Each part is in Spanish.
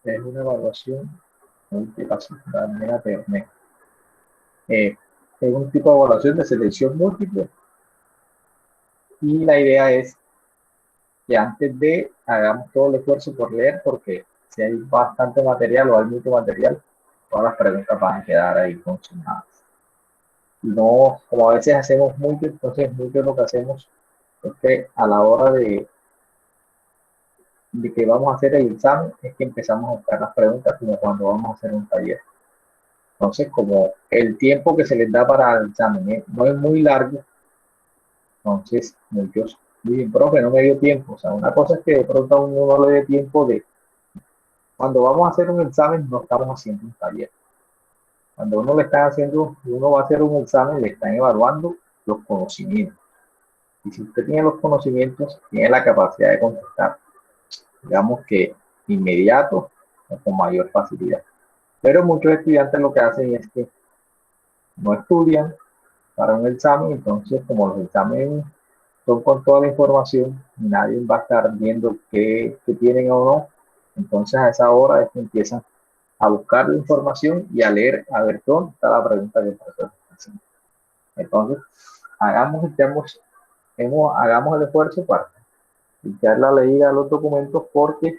es una evaluación múltiple, mira, es un tipo de evaluación de selección múltiple y la idea es que antes de hagamos todo el esfuerzo por leer, porque si hay bastante material o hay mucho material, todas las preguntas van a quedar ahí consignadas. Y no, como a veces hacemos mucho, entonces mucho lo que hacemos es que a la hora de que vamos a hacer el examen, es que empezamos a buscar las preguntas como cuando vamos a hacer un taller. Entonces, como el tiempo que se les da para el examen no es muy largo, entonces muchos dicen, profe, no me dio tiempo. O sea, una cosa es que de pronto a uno no le dé tiempo de, cuando vamos a hacer un examen, no estamos haciendo un taller. Cuando uno le está haciendo, uno va a hacer un examen, le están evaluando los conocimientos. Y si usted tiene los conocimientos, tiene la capacidad de contestar, digamos que inmediato o con mayor facilidad. Pero muchos estudiantes lo que hacen es que no estudian para un examen, entonces como los exámenes son con toda la información, nadie va a estar viendo qué tienen o no, entonces a esa hora es que empiezan a buscar la información y a leer, a ver dónde está la pregunta que el profesor está haciendo. Entonces, hagamos el esfuerzo para echar la leída a los documentos porque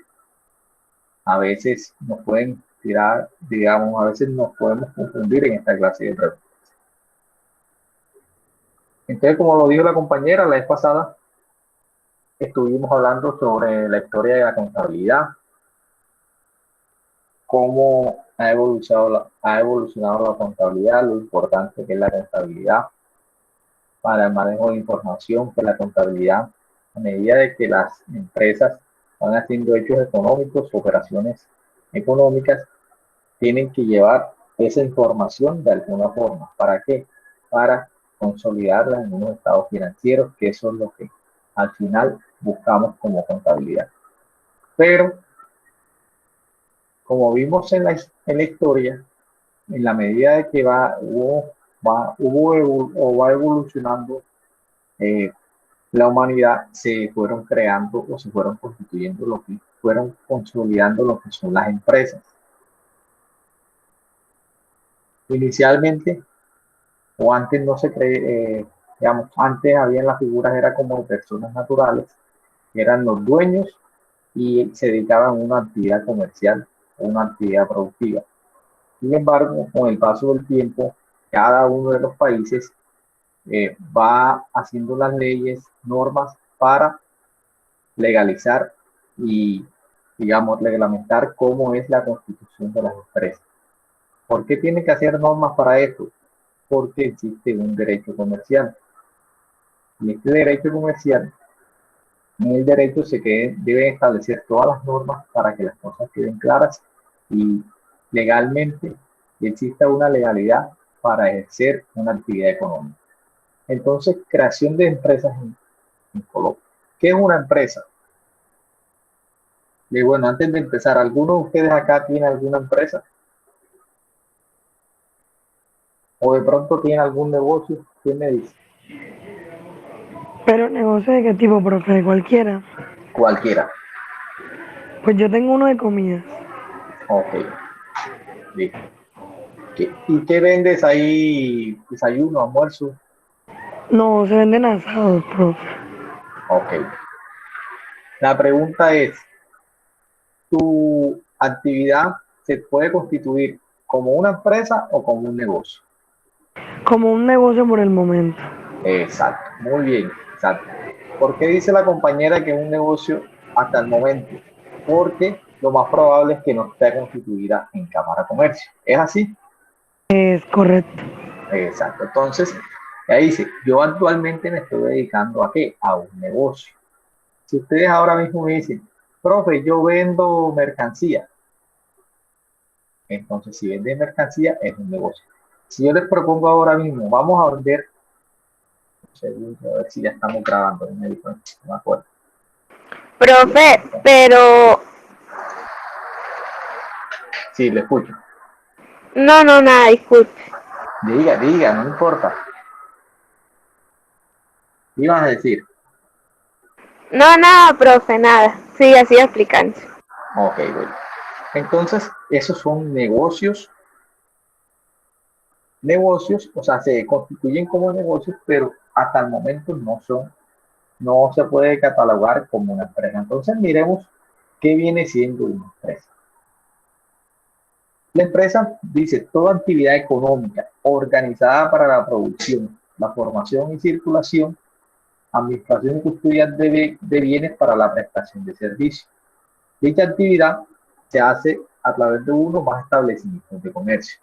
a veces nos pueden tirar, digamos, a veces nos podemos confundir en esta clase de preguntas. Entonces, como lo dijo la compañera la vez pasada, estuvimos hablando sobre la historia de la contabilidad, cómo ha evolucionado la contabilidad, lo importante que es la contabilidad para el manejo de información, que la contabilidad, a medida de que las empresas van haciendo hechos económicos, operaciones económicas, tienen que llevar esa información de alguna forma. ¿Para qué? Para consolidarla en unos estados financieros, que eso es lo que al final buscamos como contabilidad. Pero, como vimos en la historia, en la medida de que va evolucionando la humanidad, se fueron creando o se fueron constituyendo lo que fueron consolidando lo que son las empresas. Inicialmente, o antes no se cree, digamos, antes habían las figuras, era como de personas naturales, que eran los dueños y se dedicaban a una actividad comercial o una actividad productiva. Sin embargo, con el paso del tiempo, cada uno de los países va haciendo las leyes, normas para legalizar y, digamos, reglamentar cómo es la constitución de las empresas. ¿Por qué tiene que hacer normas para esto? Porque existe un derecho comercial. Y este derecho comercial, en el derecho deben establecer todas las normas para que las cosas queden claras y legalmente exista una legalidad para ejercer una actividad económica. Entonces, creación de empresas en Colombia. ¿Qué es una empresa? Y bueno, antes de empezar, ¿alguno de ustedes acá tiene alguna empresa? ¿O de pronto tiene algún negocio? ¿Quién me dice? Pero negocio de qué tipo, profe, cualquiera. Cualquiera. Pues yo tengo uno de comidas. Ok, listo. ¿Y qué vendes ahí? Desayuno, almuerzo. No, se venden asados, profe. Ok. La pregunta es, ¿tu actividad se puede constituir como una empresa o como un negocio? Como un negocio por el momento. Exacto, muy bien, exacto. ¿Por qué dice la compañera que es un negocio hasta el momento? Porque lo más probable es que no esté constituida en Cámara de Comercio. ¿Es así? Es correcto. Exacto. Entonces, ahí dice, yo actualmente me estoy dedicando a qué? A un negocio. Si ustedes ahora mismo me dicen, profe, yo vendo mercancía, entonces si vende mercancía es un negocio. Si yo les propongo ahora mismo, vamos a vender, a ver si ya estamos grabando, no me acuerdo. Profe, pero Sí, le escucho. no, nada, disculpe. Diga, no importa. ¿Qué ibas a decir? No, nada, profe, nada. Siga explicando. Ok, bueno. Entonces, esos son negocios, o sea, se constituyen como negocios, pero hasta el momento no se puede catalogar como una empresa. Entonces, miremos qué viene siendo una empresa. La empresa dice toda actividad económica organizada para la producción, la formación y circulación, administración y custodia de bienes para la prestación de servicios. Dicha actividad se hace a través de uno o más establecimientos de comercio.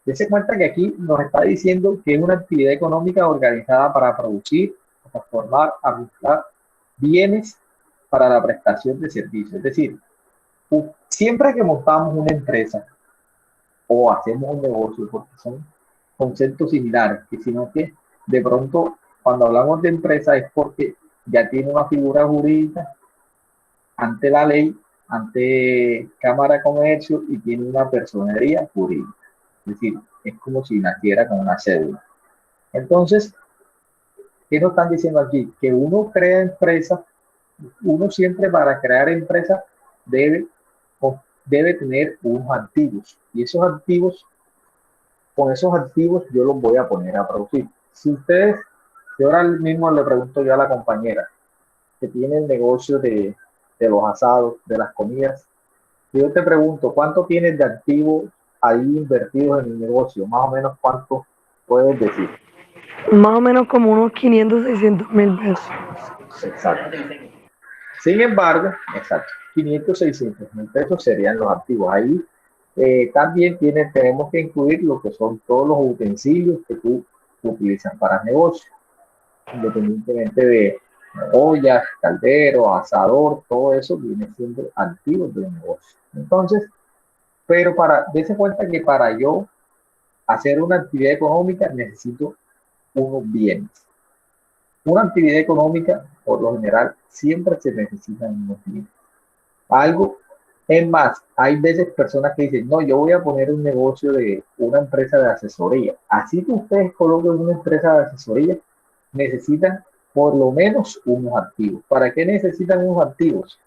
Dese cuenta que aquí nos está diciendo que es una actividad económica organizada para producir, transformar, administrar bienes para la prestación de servicios. Es decir, siempre que montamos una empresa o hacemos un negocio, porque son conceptos similares, que sino que de pronto cuando hablamos de empresa es porque ya tiene una figura jurídica ante la ley, ante Cámara de Comercio y tiene una personería jurídica. Es decir, es como si naciera con una cédula. Entonces, ¿qué nos están diciendo aquí? Que uno crea empresas, uno siempre para crear empresas debe tener unos activos. Y esos activos, con esos activos yo los voy a poner a producir. Si ustedes, yo ahora mismo le pregunto yo a la compañera que tiene el negocio de los asados, de las comidas, yo te pregunto, ¿cuánto tienes de activos ahí invertidos en el negocio? Más o menos, ¿cuánto puedes decir? Más o menos como unos 500, 600 mil pesos. Exacto. Sin embargo, exacto, 500, 600 mil pesos serían los activos. Ahí también tenemos que incluir lo que son todos los utensilios que tú utilizas para el negocio, independientemente de ollas, caldero, asador, todo eso viene siendo activos del negocio. Entonces, pero dése cuenta que para yo hacer una actividad económica necesito unos bienes. Una actividad económica, por lo general, siempre se necesitan unos bienes. Algo, es más, hay veces personas que dicen, no, yo voy a poner un negocio de una empresa de asesoría. Así que ustedes coloquen una empresa de asesoría, necesitan por lo menos unos activos. ¿Para qué necesitan unos activos?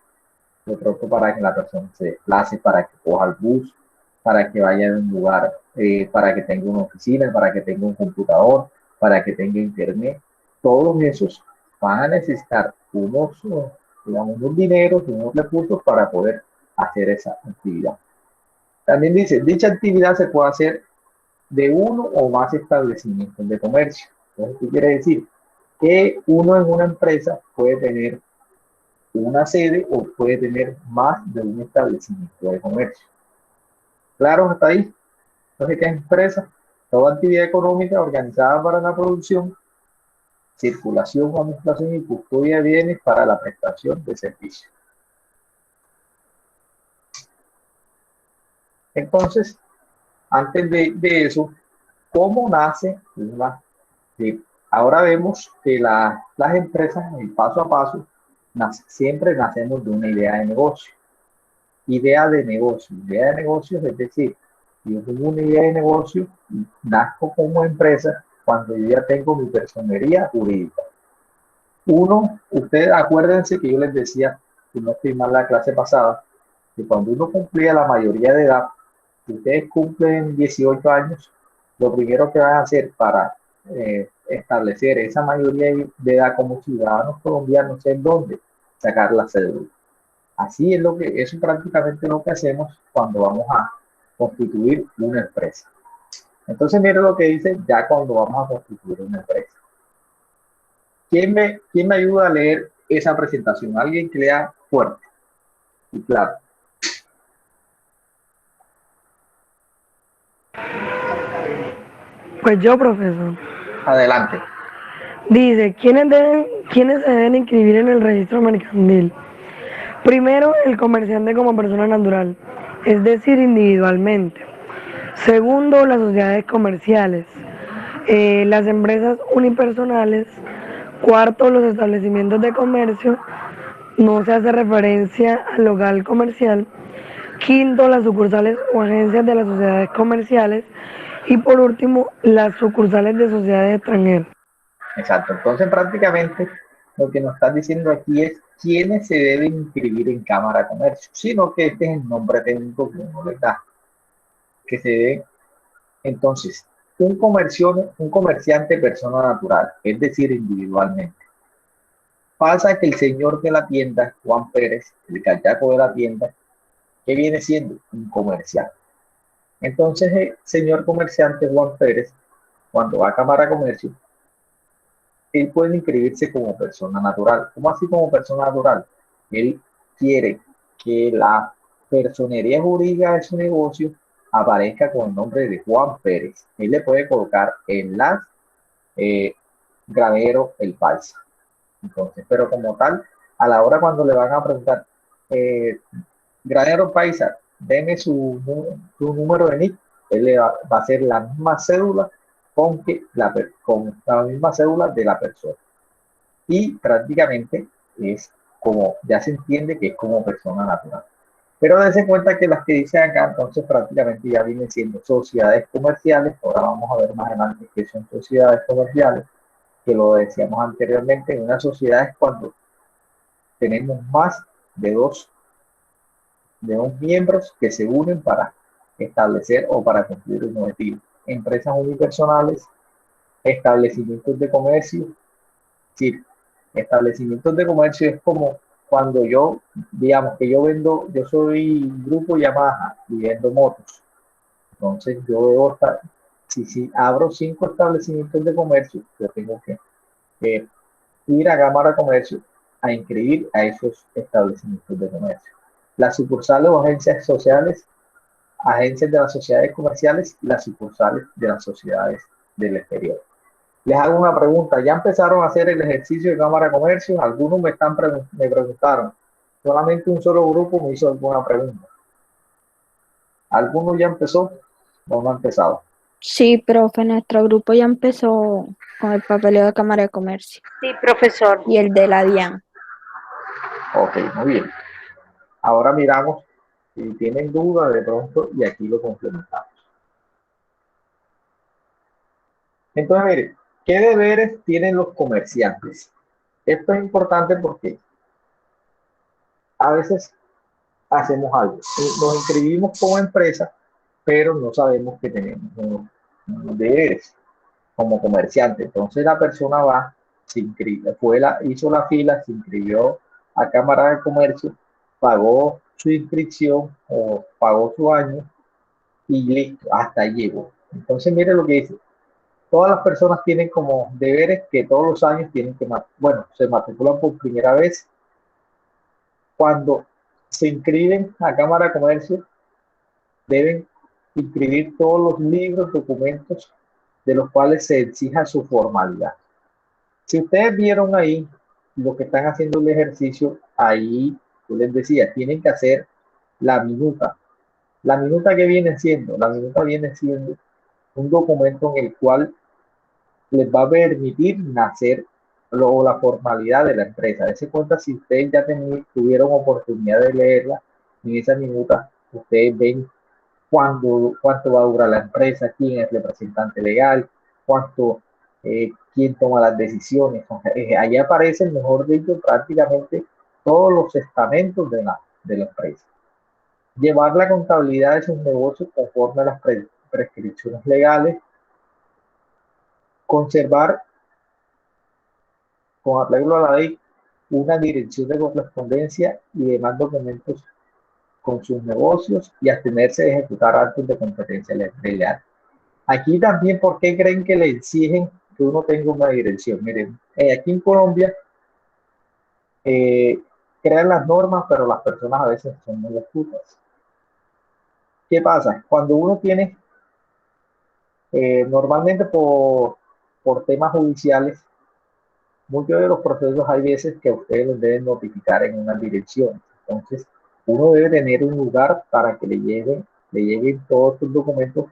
De pronto para que la persona se desplace, para que coja el bus, para que vaya a un lugar, para que tenga una oficina, para que tenga un computador, para que tenga internet. Todos esos van a necesitar unos dineros, unos recursos para poder hacer esa actividad. También dice, dicha actividad se puede hacer de uno o más establecimientos de comercio. Entonces, ¿qué quiere decir? Que uno en una empresa puede tener una sede o puede tener más de un establecimiento de comercio. ¿Claro hasta ahí? Entonces, ¿qué es empresa? Toda actividad económica organizada para la producción, circulación, administración y custodia de bienes para la prestación de servicios. Entonces, antes de eso, ¿cómo nace una? Ahora vemos que las empresas, el paso a paso, siempre nacemos de una idea de negocio. Idea de negocio es decir, yo tengo una idea de negocio y nazco como empresa cuando yo ya tengo mi personería jurídica. Ustedes acuérdense que yo les decía, si no estoy mal la clase pasada, que cuando uno cumplía la mayoría de edad, si ustedes cumplen 18 años, lo primero que van a hacer para establecer esa mayoría de edad como ciudadanos colombianos es dónde sacar la cédula. Así es eso prácticamente lo que hacemos cuando vamos a constituir una empresa. Entonces, miren lo que dice ya cuando vamos a constituir una empresa. ¿Quién me ayuda a leer esa presentación? Alguien que lea fuerte y claro. Pues yo, profesor. Adelante. Dice, ¿quiénes se deben inscribir en el registro mercantil? Primero, el comerciante como persona natural, es decir, individualmente. Segundo, las sociedades comerciales, las empresas unipersonales. Cuarto, los establecimientos de comercio, no se hace referencia al local comercial. Quinto, las sucursales o agencias de las sociedades comerciales. Y por último, las sucursales de sociedades extranjeras. Exacto. Entonces, prácticamente lo que nos están diciendo aquí es quiénes se deben inscribir en Cámara de Comercio, sino que este es el nombre técnico que uno les da, que se deben. Entonces, un comerciante persona natural, es decir, individualmente. Pasa que el señor de la tienda, Juan Pérez, el cachaco de la tienda, ¿qué viene siendo? Un comerciante. Entonces, el señor comerciante Juan Pérez, cuando va a Cámara de Comercio, él puede inscribirse como persona natural. ¿Cómo así como persona natural? Él quiere que la personería jurídica de su negocio aparezca con el nombre de Juan Pérez. Él le puede colocar en las gravero el falso. Entonces, pero como tal, a la hora cuando le van a preguntar, granero paisa, deme su número de NIC, él le va a hacer la misma cédula con la misma cédula de la persona. Y prácticamente es como, ya se entiende que es como persona natural. Pero dense cuenta que las que dice acá, entonces prácticamente ya vienen siendo sociedades comerciales. Ahora vamos a ver más adelante qué son sociedades comerciales, que lo decíamos anteriormente. En una sociedad es cuando tenemos más de dos miembros que se unen para establecer o para cumplir un objetivo. Empresas unipersonales, establecimientos de comercio. Sí, establecimientos de comercio es como cuando yo, digamos que yo soy grupo Yamaha y vendo motos. Entonces yo debo estar, si abro 5 establecimientos de comercio, yo tengo que ir a Cámara de Comercio a inscribir a esos establecimientos de comercio. Las sucursales o agencias sociales, agencias de las sociedades comerciales y las sucursales de las sociedades del exterior. Les hago una pregunta. ¿Ya empezaron a hacer el ejercicio de Cámara de Comercio? Algunos me preguntaron. Solamente un solo grupo me hizo alguna pregunta. ¿Alguno ya empezó o no ha empezado? Sí, profe, nuestro grupo ya empezó con el papeleo de Cámara de Comercio Sí, profesor. y el de la DIAN. Ok, muy bien. Ahora miramos si tienen dudas de pronto y aquí lo complementamos. Entonces, miren, ¿qué deberes tienen los comerciantes? Esto es importante porque a veces hacemos algo. Nos inscribimos como empresa, pero no sabemos que tenemos unos deberes como comerciante. Entonces la persona va, se inscribe, hizo la fila, se inscribió a Cámara de Comercio, pagó su inscripción o pagó su año y listo, hasta ahí llegó. Entonces mire lo que dice. Todas las personas tienen como deberes que todos los años tienen que, se matriculan por primera vez. Cuando se inscriben a Cámara de Comercio, deben inscribir todos los libros, documentos de los cuales se exija su formalidad. Si ustedes vieron ahí lo que están haciendo el ejercicio, ahí yo les decía, tienen que hacer la minuta. La minuta que viene siendo, la minuta viene siendo un documento en el cual les va a permitir nacer la formalidad de la empresa. Dese cuenta si ustedes ya tuvieron oportunidad de leerla en esa minuta, ustedes ven cuánto va a durar la empresa, quién es el representante legal, quién toma las decisiones. Ahí aparecen, mejor dicho, prácticamente todos los estamentos de la empresa. Llevar la contabilidad de sus negocios conforme a las prescripciones legales, conservar con arreglo a la ley una dirección de correspondencia y demás documentos con sus negocios y abstenerse de ejecutar actos de competencia legal. Aquí también, ¿por qué creen que le exigen que uno tenga una dirección? Miren, aquí en Colombia crean las normas, pero las personas a veces son muy astutas. ¿Qué pasa? Cuando uno tiene, normalmente por temas judiciales, muchos de los procesos hay veces que ustedes los deben notificar en una dirección. Entonces, uno debe tener un lugar para que le lleguen todos sus documentos,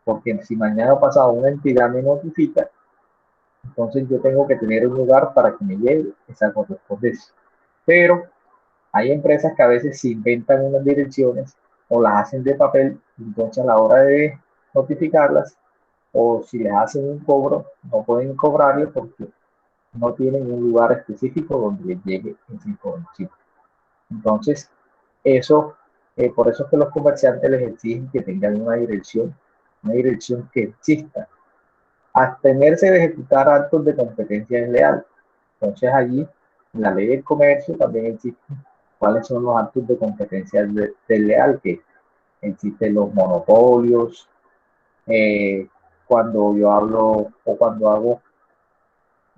porque si mañana pasado una entidad me notifica, entonces yo tengo que tener un lugar para que me llegue esa correspondencia. Pero hay empresas que a veces se inventan unas direcciones o las hacen de papel, entonces a la hora de notificarlas o si les hacen un cobro, no pueden cobrarle porque no tienen un lugar específico donde les llegue esa información. Entonces, eso, por eso es que los comerciantes les exigen que tengan una dirección que exista. Abstenerse de ejecutar actos de competencia desleal. Entonces, allí, en la ley del comercio también existen cuáles son los actos de competencia desleal, que existen los monopolios, cuando yo hablo o cuando hago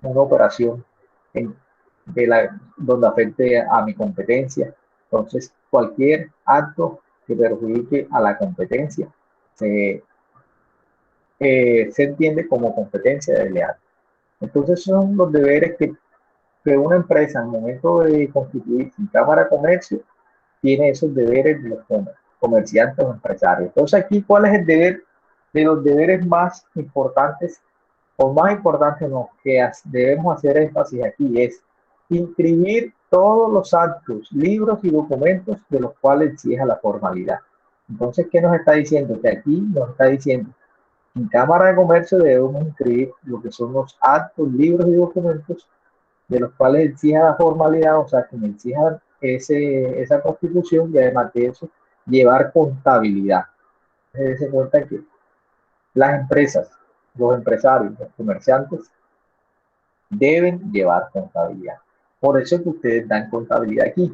una operación en, donde afecte a mi competencia. Entonces, cualquier acto que perjudique a la competencia se entiende como competencia desleal. Entonces, son los deberes que una empresa al momento de constituir su Cámara de Comercio tiene esos deberes de los comerciantes o empresarios. Entonces, aquí, ¿cuál es el deber de los deberes más importantes o más importante no, que debemos hacer énfasis aquí es inscribir todos los actos, libros y documentos de los cuales exija la formalidad? Entonces, ¿qué nos está diciendo? Que aquí nos está diciendo, en Cámara de Comercio debemos inscribir lo que son los actos, libros y documentos de los cuales exija la formalidad, o sea, que me exija esa constitución, y además de eso, llevar contabilidad. Se cuenta que las empresas, los empresarios, los comerciantes deben llevar contabilidad. Por eso es que ustedes dan contabilidad aquí.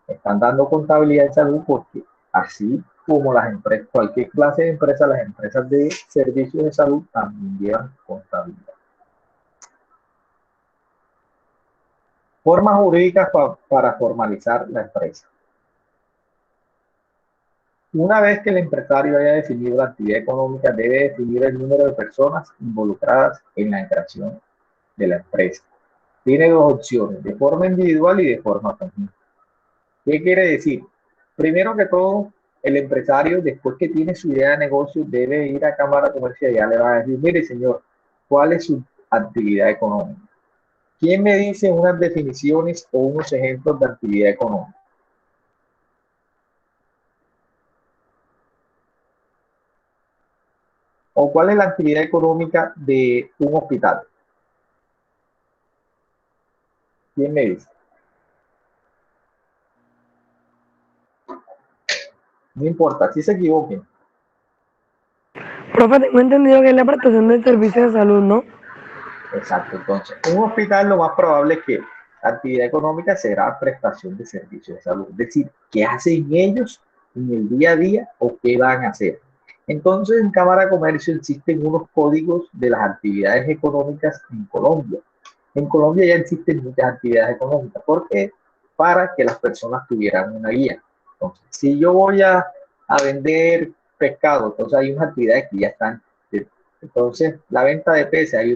Están dando contabilidad de salud porque así como las empresas, cualquier clase de empresa, las empresas de servicios de salud también llevan contabilidad. Formas jurídicas para formalizar la empresa. Una vez que el empresario haya definido la actividad económica, debe definir el número de personas involucradas en la creación de la empresa. Tiene dos opciones, de forma individual y de forma conjunta. ¿Qué quiere decir? Primero que todo, el empresario, después que tiene su idea de negocio, debe ir a Cámara Comercial y ya le va a decir, mire señor, ¿cuál es su actividad económica? ¿Quién me dice unas definiciones o unos ejemplos de actividad económica? ¿O cuál es la actividad económica de un hospital? ¿Quién me dice? No importa, si se equivoquen. Profe, tengo entendido que es la prestación del servicio de salud, ¿no? Exacto, entonces, un hospital lo más probable es que la actividad económica será prestación de servicios de salud, es decir, qué hacen ellos en el día a día o qué van a hacer. Entonces, en Cámara de Comercio existen unos códigos de las actividades económicas en Colombia. En Colombia ya existen muchas actividades económicas, porque para que las personas tuvieran una guía. Entonces, si yo voy a vender pescado, entonces hay unas actividades que ya están. Entonces, la venta de peces, hay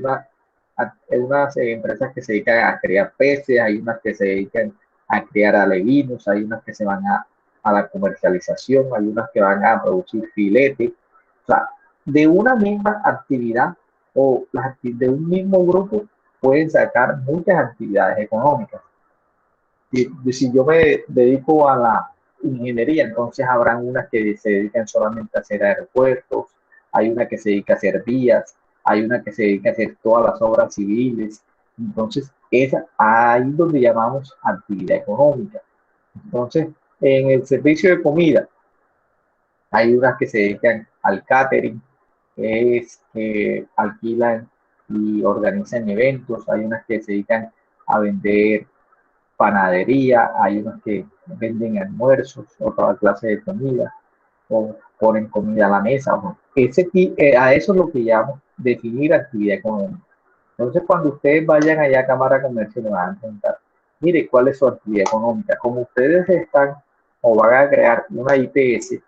unas empresas que se dedican a criar peces, hay unas que se dedican a criar alevinos, hay unas que se van a la comercialización, hay unas que van a producir filetes. O sea, de una misma actividad o de un mismo grupo pueden sacar muchas actividades económicas. Si yo me dedico a la ingeniería, entonces habrán unas que se dedican solamente a hacer aeropuertos, hay una que se dedica a hacer vías, hay una que se dedica a hacer todas las obras civiles. Entonces, ahí es donde llamamos actividad económica. Entonces, en el servicio de comida, hay unas que se dedican al catering, que alquilan y organizan eventos, hay unas que se dedican a vender panadería, hay unos que venden almuerzos, otra clase de comida, o ponen comida a la mesa. A eso es lo que llamo definir actividad económica. Entonces, cuando ustedes vayan allá a Cámara de Comercio, le van a preguntar, mire, ¿cuál es su actividad económica? Como ustedes están o van a crear una IPS,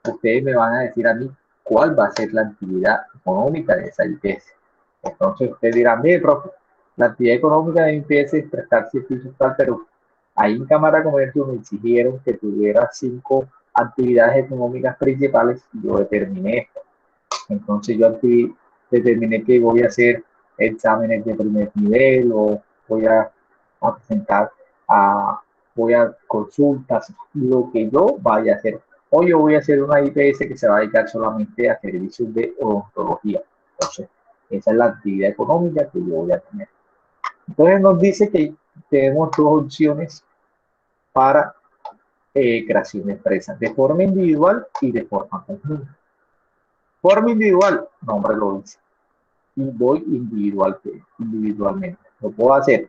ustedes me van a decir a mí cuál va a ser la actividad económica de esa IPS. Entonces, ustedes dirán, mire, profe, la actividad económica de IPS es prestar servicios tal, pero ahí en Cámara de Comercio me exigieron que tuviera 5 actividades económicas principales y yo determiné esto. Entonces yo aquí determiné que voy a hacer exámenes de primer nivel o voy a presentar, voy a consultas, lo que yo vaya a hacer. O yo voy a hacer una IPS que se va a dedicar solamente a servicios de odontología. Entonces, esa es la actividad económica que yo voy a tener. Entonces nos dice que tenemos dos opciones para creación de empresas, de forma individual y de forma conjunta. Forma individual, nombre lo dice, y voy individualmente. Lo puedo hacer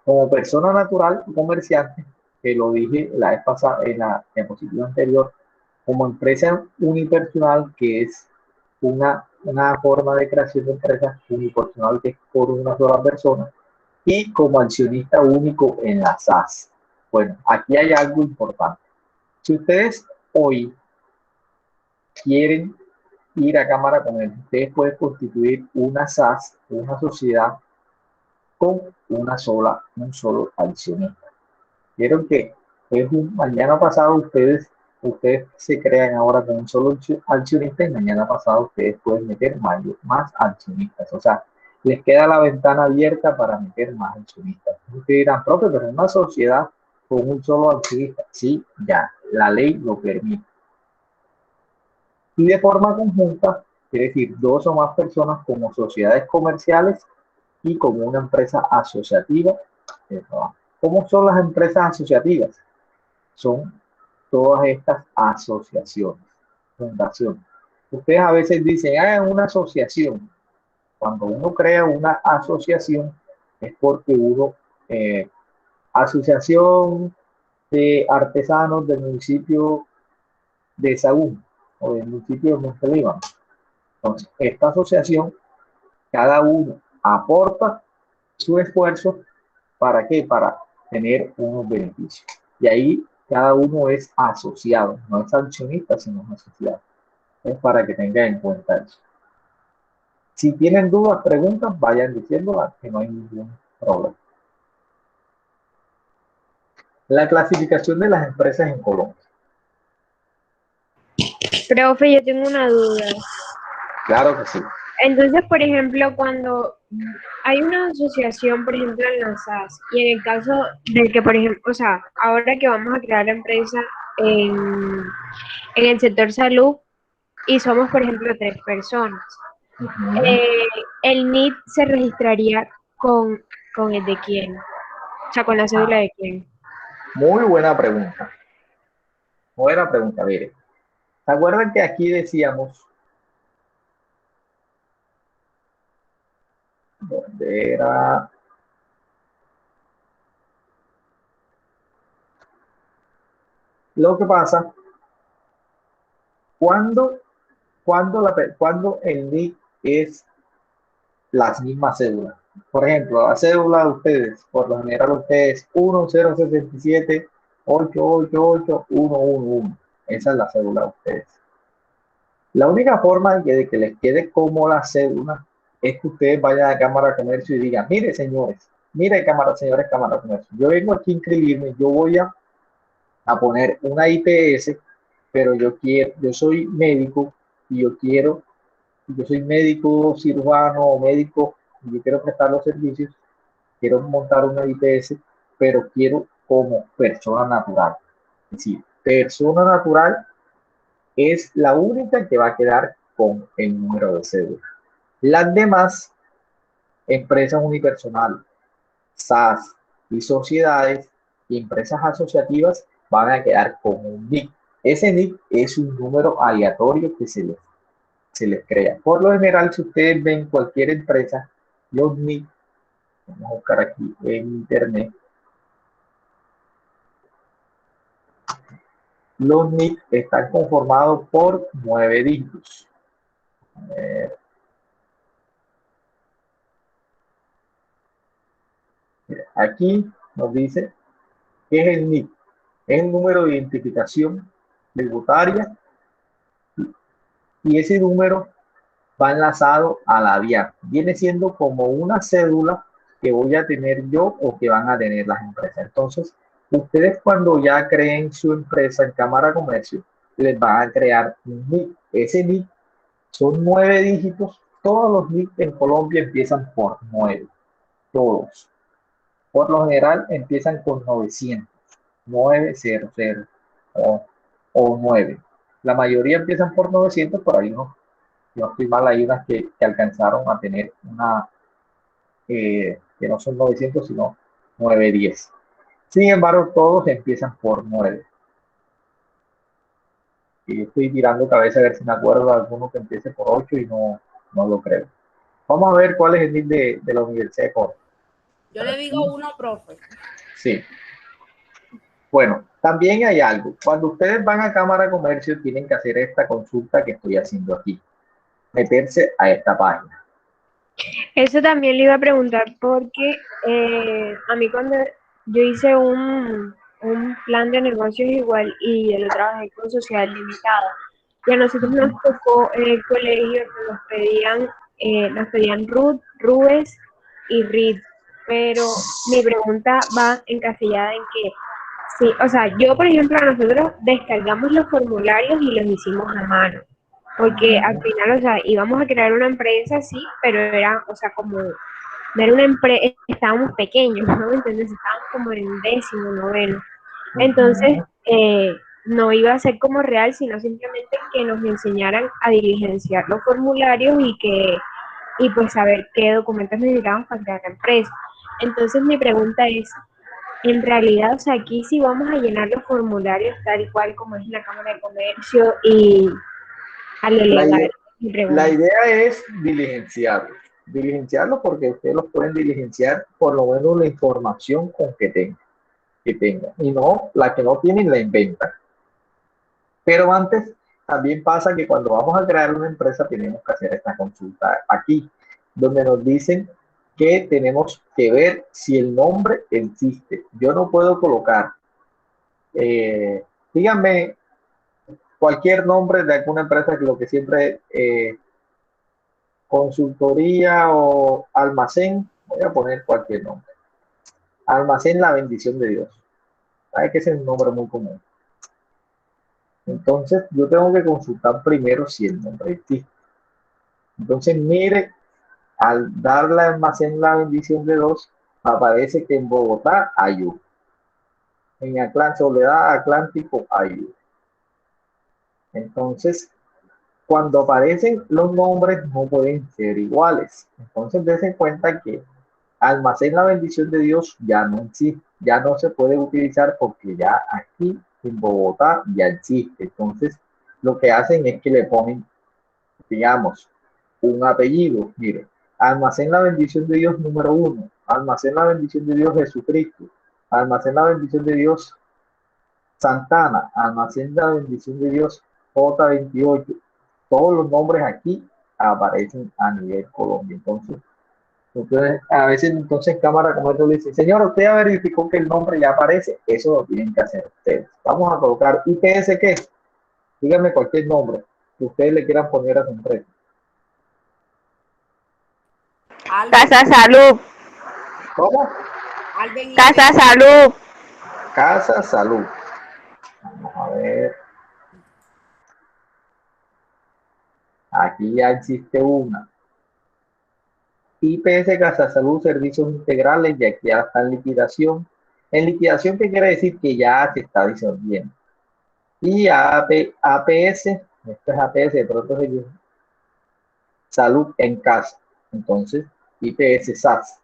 como persona natural y comerciante, que lo dije la vez pasada en la diapositiva anterior, como empresa unipersonal, que es una forma de creación de empresas unipersonal que es por una sola persona, y como accionista único en la SAS. Bueno, aquí hay algo importante. Si ustedes hoy quieren ir a Cámara de Comercio, ustedes pueden constituir una SAS, una sociedad con un solo accionista. Vieron que mañana pasado ustedes se crean ahora con un solo accionista y mañana pasado ustedes pueden meter más accionistas. O sea, les queda la ventana abierta para meter más accionistas. Ustedes dirán, profe, pero en una sociedad con un solo accionista, sí, ya, la ley lo permite. Y de forma conjunta, quiere decir dos o más personas como sociedades comerciales y como una empresa asociativa de trabajo. ¿Cómo son las empresas asociativas? Son todas estas asociaciones, fundaciones. Ustedes a veces dicen, una asociación. Cuando uno crea una asociación es porque asociación de artesanos del municipio de Sagún o del municipio de Montelíbano. Entonces, esta asociación, cada uno aporta su esfuerzo. ¿Para qué? Para tener unos beneficios. Y ahí cada uno es asociado, no es accionista, sino es asociado. Es para que tengan en cuenta eso. Si tienen dudas, preguntas, vayan diciéndolas, que no hay ningún problema. La clasificación de las empresas en Colombia. Profe, yo tengo una duda. Claro que sí. Entonces, por ejemplo, cuando hay una asociación, por ejemplo, en la SAS, y en el caso del que, por ejemplo, o sea, ahora que vamos a crear la empresa en el sector salud y somos, por ejemplo, 3 personas, el NIT se registraría con el de quién, o sea, con la cédula de quién. Muy buena pregunta. Buena pregunta, mire. ¿Se acuerdan que aquí decíamos, ¿dónde era? Lo que pasa, cuando el NIC es las mismas cédulas. Por ejemplo, la cédula de ustedes, por lo general ustedes 1067-888-111. Esa es la cédula de ustedes. La única forma de que les quede como la cédula es que ustedes vayan a Cámara de Comercio y digan, mire señores, señores Cámara de Comercio, yo vengo aquí a inscribirme, yo voy a poner una IPS, pero yo soy médico y yo soy médico cirujano o médico y yo quiero prestar los servicios, quiero montar una IPS, pero quiero como persona natural. Es decir, persona natural es la única que va a quedar con el número de cédula. Las demás empresas unipersonales, SAS y sociedades y empresas asociativas van a quedar con un NIC. Ese NIC es un número aleatorio que se les crea. Por lo general, si ustedes ven cualquier empresa, los NIC, vamos a buscar aquí en internet, los NIC están conformados por 9 dígitos. Aquí nos dice que es el NIC, es el número de identificación tributaria y ese número va enlazado a la DIAN. Viene siendo como una cédula que voy a tener yo o que van a tener las empresas. Entonces, ustedes cuando ya creen su empresa en Cámara de Comercio, les van a crear un NIC. Ese NIC son 9 dígitos. Todos los NIC en Colombia empiezan por 9. Todos. Por lo general empiezan con 900. 900 o 9. La mayoría empiezan por 900, por ahí no estoy mal, hay unas que alcanzaron a tener que no son 900, sino 910. Sin embargo, todos empiezan por 9. Y estoy tirando cabeza a ver si me acuerdo de alguno que empiece por 8 y no lo creo. Vamos a ver cuál es el NIC de la Universidad de Córdoba. Yo le digo uno, profe. Sí. Bueno, también hay algo. Cuando ustedes van a Cámara de Comercio, tienen que hacer esta consulta que estoy haciendo aquí. Meterse a esta página. Eso también le iba a preguntar porque a mí cuando yo hice un plan de negocios igual y yo lo trabajé con sociedad limitada y a nosotros nos tocó en el colegio que nos pedían RUT, RUES y RID, pero mi pregunta va encasillada en que sí, o sea, yo por ejemplo a nosotros descargamos los formularios y los hicimos a mano. Porque al final, o sea, íbamos a crear una empresa, sí, pero era, o sea, como, no era una empresa, estábamos pequeños, ¿no? ¿Entiendes? Estábamos como en 10º, 9º. Entonces, no iba a ser como real, sino simplemente que nos enseñaran a diligenciar los formularios y pues saber qué documentos necesitábamos para crear la empresa. Entonces, mi pregunta es, en realidad, o sea, aquí sí vamos a llenar los formularios tal cual como es en la Cámara de Comercio y a lo legal. La idea es diligenciarlos porque ustedes los pueden diligenciar por lo menos la información con que tengan y no la que no tienen la inventan. Pero antes también pasa que cuando vamos a crear una empresa tenemos que hacer esta consulta aquí, donde nos dicen que tenemos que ver si el nombre existe. Yo no puedo colocar, díganme cualquier nombre de alguna empresa que lo que siempre consultoría o almacén, voy a poner cualquier nombre. Almacén La Bendición de Dios. Sabe que ese es un nombre muy común. Entonces, yo tengo que consultar primero si el nombre existe. Entonces, mire, al darle almacén La Bendición de Dios, aparece que en Bogotá hay uno. En Soledad Atlántico hay uno. Entonces, cuando aparecen los nombres no pueden ser iguales. Entonces, dense cuenta que Almacén La Bendición de Dios ya no existe, ya no se puede utilizar porque ya aquí en Bogotá ya existe. Entonces, lo que hacen es que le ponen, digamos, un apellido. Mire, Almacén La Bendición de Dios número 1, Almacén La Bendición de Dios Jesucristo, Almacén La Bendición de Dios Santana, Almacén La Bendición de Dios J28. Todos los nombres aquí aparecen a nivel Colombia. Entonces, a veces entonces Cámara como esto le dice, señor, usted ya verificó que el nombre ya aparece, eso lo tienen que hacer ustedes. Vamos a colocar IPS, ¿qué? Díganme cualquier nombre que ustedes le quieran poner a su empresa. Casa Salud. ¿Cómo? Casa Salud. Casa Salud. Vamos a ver. Aquí ya existe una. IPS Casa Salud Servicios Integrales, y aquí ya está en liquidación. En liquidación, ¿qué quiere decir? Que ya se está disolviendo. Y APS, esto es APS, de pronto es Salud en Casa. Entonces, IPS SAS.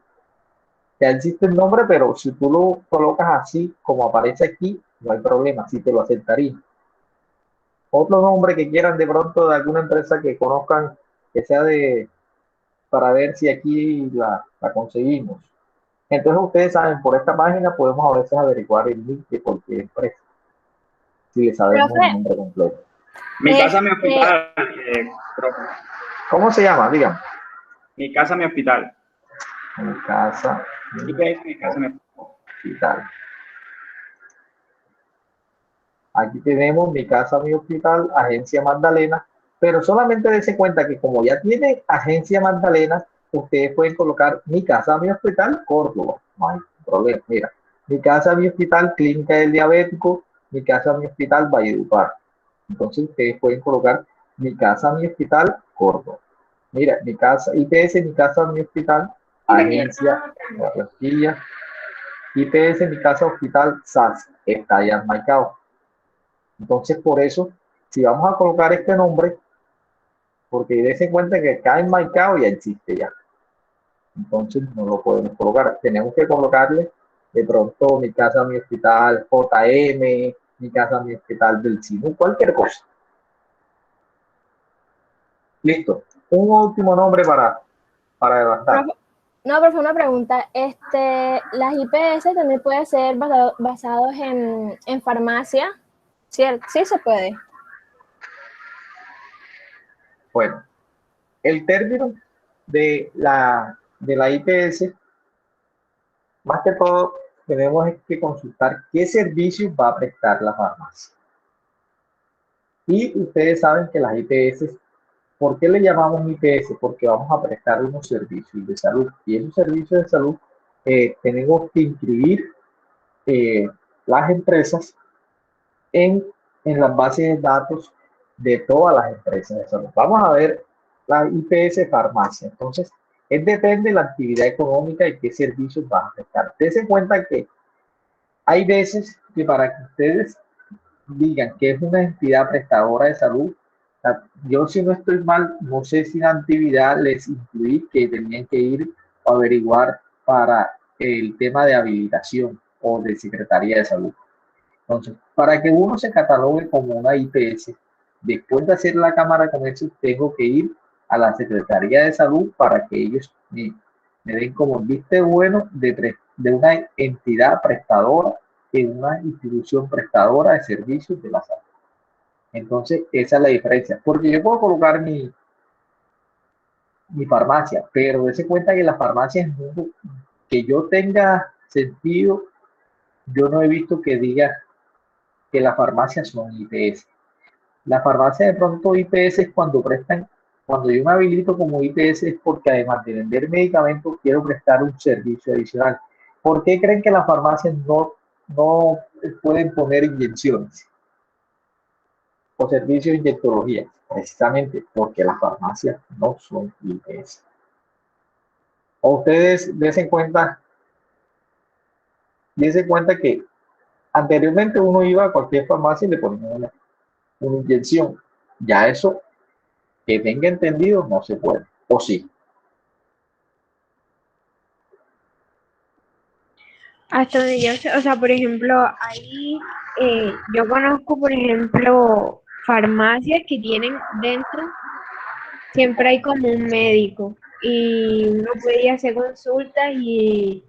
Ya existe el nombre, pero si tú lo colocas así como aparece aquí, no hay problema, sí te lo aceptaría. Otro nombre que quieran de pronto de alguna empresa que conozcan, que sea para ver si aquí la conseguimos. Entonces ustedes saben, por esta página podemos a veces averiguar el link de cualquier empresa, si le sabemos el nombre completo. Mi casa, mi hospital, profe. ¿Cómo se llama? Dígame. Mi casa, mi hospital. Mi casa, mi casa, mi hospital. Aquí tenemos Mi Casa, Mi Hospital, Agencia Magdalena, pero solamente dense cuenta que como ya tiene Agencia Magdalena, ustedes pueden colocar Mi Casa, Mi Hospital, Córdoba. No hay problema. Mira, Mi Casa, Mi Hospital, Clínica del Diabético, Mi Casa, Mi Hospital, Valledupar. Entonces ustedes pueden colocar Mi Casa, Mi Hospital, Córdoba. Mira, Mi Casa, IPS, Mi Casa, Mi Hospital, Agencia Barranquilla, IPS, Mi Casa, Hospital, SAS, está ya marcado. Entonces, por eso, si vamos a colocar este nombre, porque dense cuenta que acá en marcado ya existe ya. entonces no lo podemos colocar. Tenemos que colocarle de pronto mi casa, mi hospital JM, mi casa, mi hospital del SINU, cualquier cosa. Listo. Un último nombre para levantar. No, pero fue una pregunta. Las IPS también pueden ser basados en farmacia, ¿cierto? Sí se puede. Bueno, el término de la IPS, más que todo, tenemos que consultar qué servicios va a prestar la farmacia. Y ustedes saben que las IPS, ¿por qué le llamamos IPS? Porque vamos a prestar unos servicios de salud. Y esos servicios de salud tenemos que inscribir las empresas en las bases de datos de todas las empresas de salud. Vamos a ver la IPS farmacia. Entonces, depende de la actividad económica y qué servicios van a prestar. Dense cuenta que hay veces que para que ustedes digan que es una entidad prestadora de salud, yo si no estoy mal, no sé si la actividad les incluí que tenían que ir a averiguar para el tema de habilitación o de Secretaría de Salud. Entonces, para que uno se catalogue como una IPS, después de hacer la Cámara de Comercio, tengo que ir a la Secretaría de Salud para que ellos me den como visto bueno de una entidad prestadora, en una institución prestadora de servicios de la salud. Entonces, esa es la diferencia. Porque yo puedo colocar mi farmacia, pero dése cuenta que las farmacias, que yo tenga sentido, yo no he visto que diga que las farmacias son IPS. La farmacia de pronto IPS es cuando prestan, cuando yo me habilito como IPS es porque además de vender medicamentos quiero prestar un servicio adicional. ¿Por qué creen que las farmacias no pueden poner inyecciones o servicios de inyectología? Precisamente porque las farmacias no son IPS. O ustedes dense cuenta que anteriormente uno iba a cualquier farmacia y le ponía una inyección. Ya eso, que tenga entendido, no se puede. ¿O sí? Hasta donde yo sé, o sea, por ejemplo, ahí yo conozco, por ejemplo, farmacias que tienen dentro, siempre hay como un médico y uno puede ir a hacer consultas y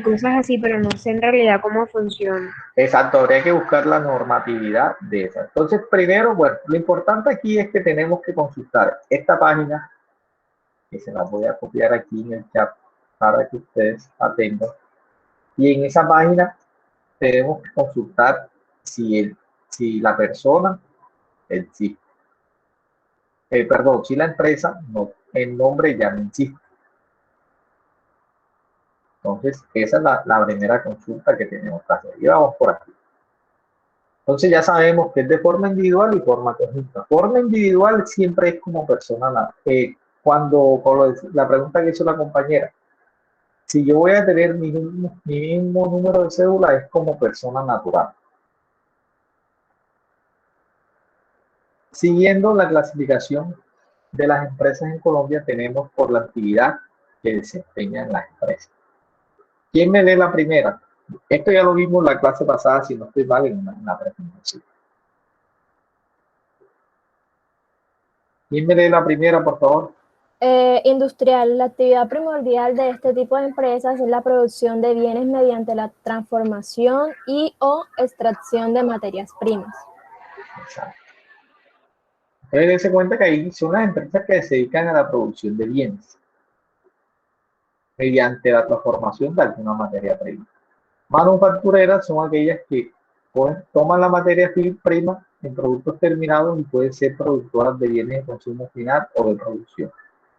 cosas así, pero no sé en realidad cómo funciona. Exacto, habría que buscar la normatividad de esa. Entonces, primero, bueno, lo importante aquí es que tenemos que consultar esta página, que se la voy a copiar aquí en el chat para que ustedes atendan. Y en esa página tenemos que consultar si la persona existe. Perdón, si la empresa, no, el nombre ya no existe. Entonces, esa es la primera consulta que tenemos que hacer. Y vamos por aquí. Entonces ya sabemos que es de forma individual y forma conjunta. Forma individual siempre es como persona. La pregunta que hizo la compañera, si yo voy a tener mi mismo número de cédula, es como persona natural. Siguiendo la clasificación de las empresas en Colombia, tenemos por la actividad que desempeñan las empresas. ¿Quién me lee la primera? Esto ya lo vimos en la clase pasada, si no estoy mal, en una presentación. ¿Quién me lee la primera, por favor? Industrial. La actividad primordial de este tipo de empresas es la producción de bienes mediante la transformación y o extracción de materias primas. Exacto. Entonces, dense cuenta que ahí son las empresas que se dedican a la producción de bienes mediante la transformación de alguna materia prima. Manufactureras son aquellas que toman la materia prima en productos terminados y pueden ser productoras de bienes de consumo final o de producción.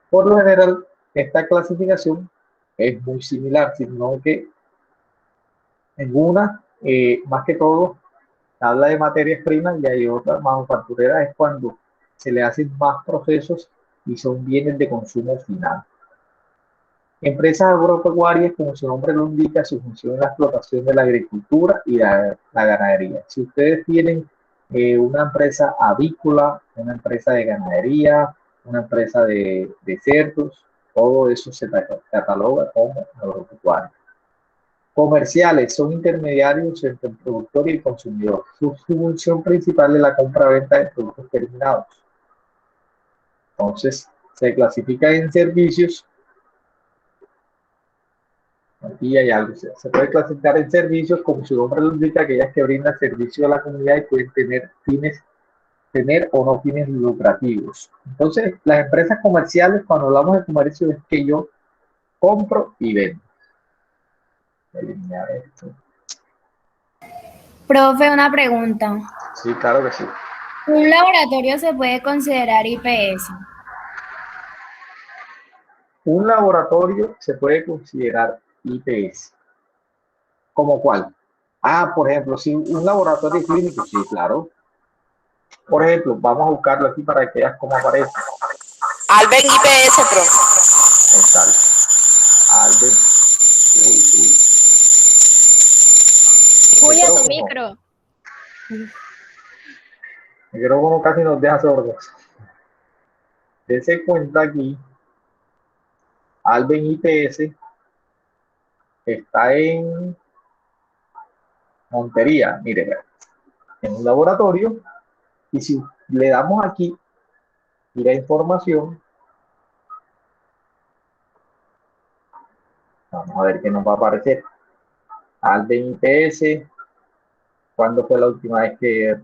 Por lo general, esta clasificación es muy similar, sino que en una, más que todo, habla de materias primas y hay otra manufacturera es cuando se le hacen más procesos y son bienes de consumo final. Empresas agropecuarias, como su nombre lo indica, su función es la explotación de la agricultura y la ganadería. Si ustedes tienen una empresa avícola, una empresa de ganadería, una empresa de cerdos, todo eso se cataloga como agropecuario. Comerciales son intermediarios entre el productor y el consumidor. Su función principal es la compra-venta de productos terminados. Entonces, se clasifica en servicios. Aquí hay algo. Se puede clasificar en servicios, como su nombre lo indica, aquellas que brindan servicio a la comunidad y pueden tener o no fines lucrativos. Entonces, las empresas comerciales, cuando hablamos de comercio, es que yo compro y vendo. Eliminar esto. Profe, una pregunta. Sí, claro que sí. ¿Un laboratorio se puede considerar IPS? Un laboratorio se puede considerar IPS. ¿Cómo cuál? Por ejemplo, si un laboratorio clínico, sí, claro. Por ejemplo, vamos a buscarlo aquí para que veas cómo aparece. Alben IPS Pro. Exacto. Alben. Julia, tu micro. El micrófono casi nos deja sordos. Dese cuenta aquí, Alben IPS está en Montería, mire, en un laboratorio, y si le damos aquí, mira información, vamos a ver qué nos va a aparecer. Alben IPS, ¿cuándo fue la última vez que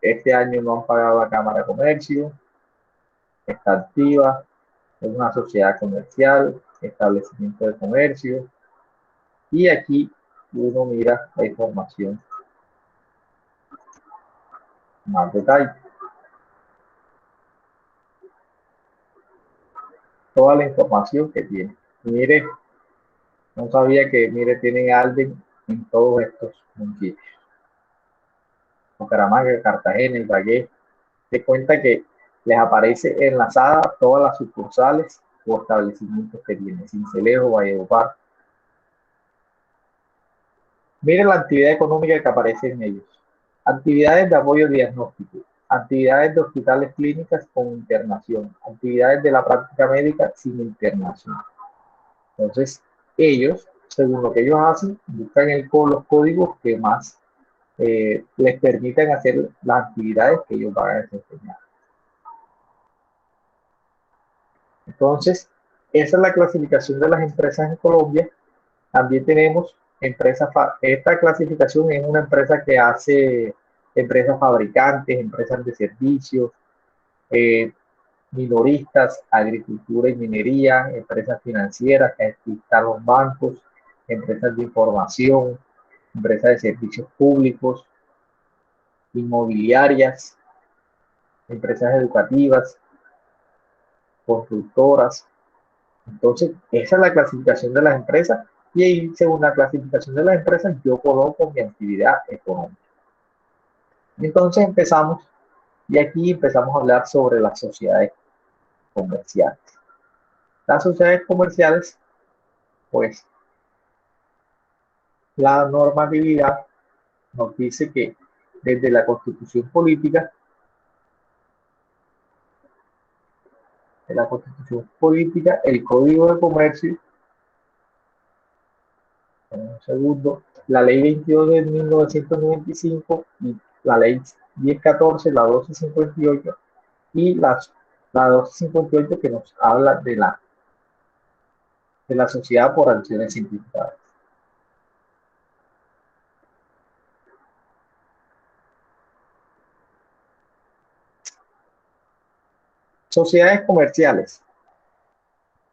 este año no han pagado la Cámara de Comercio? Está activa, es una sociedad comercial, establecimiento de comercio, y aquí uno mira la información más detalle. Toda la información que tiene. Mire, no sabía que, mire, tienen Alben en todos estos municipios. Bucaramanga, Cartagena, Ibagué. Se cuenta que les aparece enlazada todas las sucursales o establecimientos que tienen. Sincelejo, Valledupar. Mire la actividad económica que aparece en ellos. Actividades de apoyo diagnóstico, actividades de hospitales clínicas con internación, actividades de la práctica médica sin internación. Entonces, ellos, según lo que ellos hacen, buscan los códigos que más les permiten hacer las actividades que ellos van a desempeñar. Entonces, esa es la clasificación de las empresas en Colombia. También tenemos empresas, esta clasificación es una empresa que hace empresas fabricantes, empresas de servicios, minoristas, agricultura y minería, empresas financieras, que están los bancos, empresas de información, empresas de servicios públicos, inmobiliarias, empresas educativas, constructoras. Entonces, esa es la clasificación de las empresas, y ahí, según la clasificación de las empresas, yo coloco mi actividad económica. Entonces empezamos, y aquí empezamos a hablar sobre las sociedades comerciales. Las sociedades comerciales, pues, la normatividad nos dice que desde la Constitución Política, el Código de Comercio, un segundo, la Ley 22 de 1995 y la Ley 1014, la 1258 y la 1258 que nos habla de la sociedad por acciones simplificadas. Sociedades comerciales.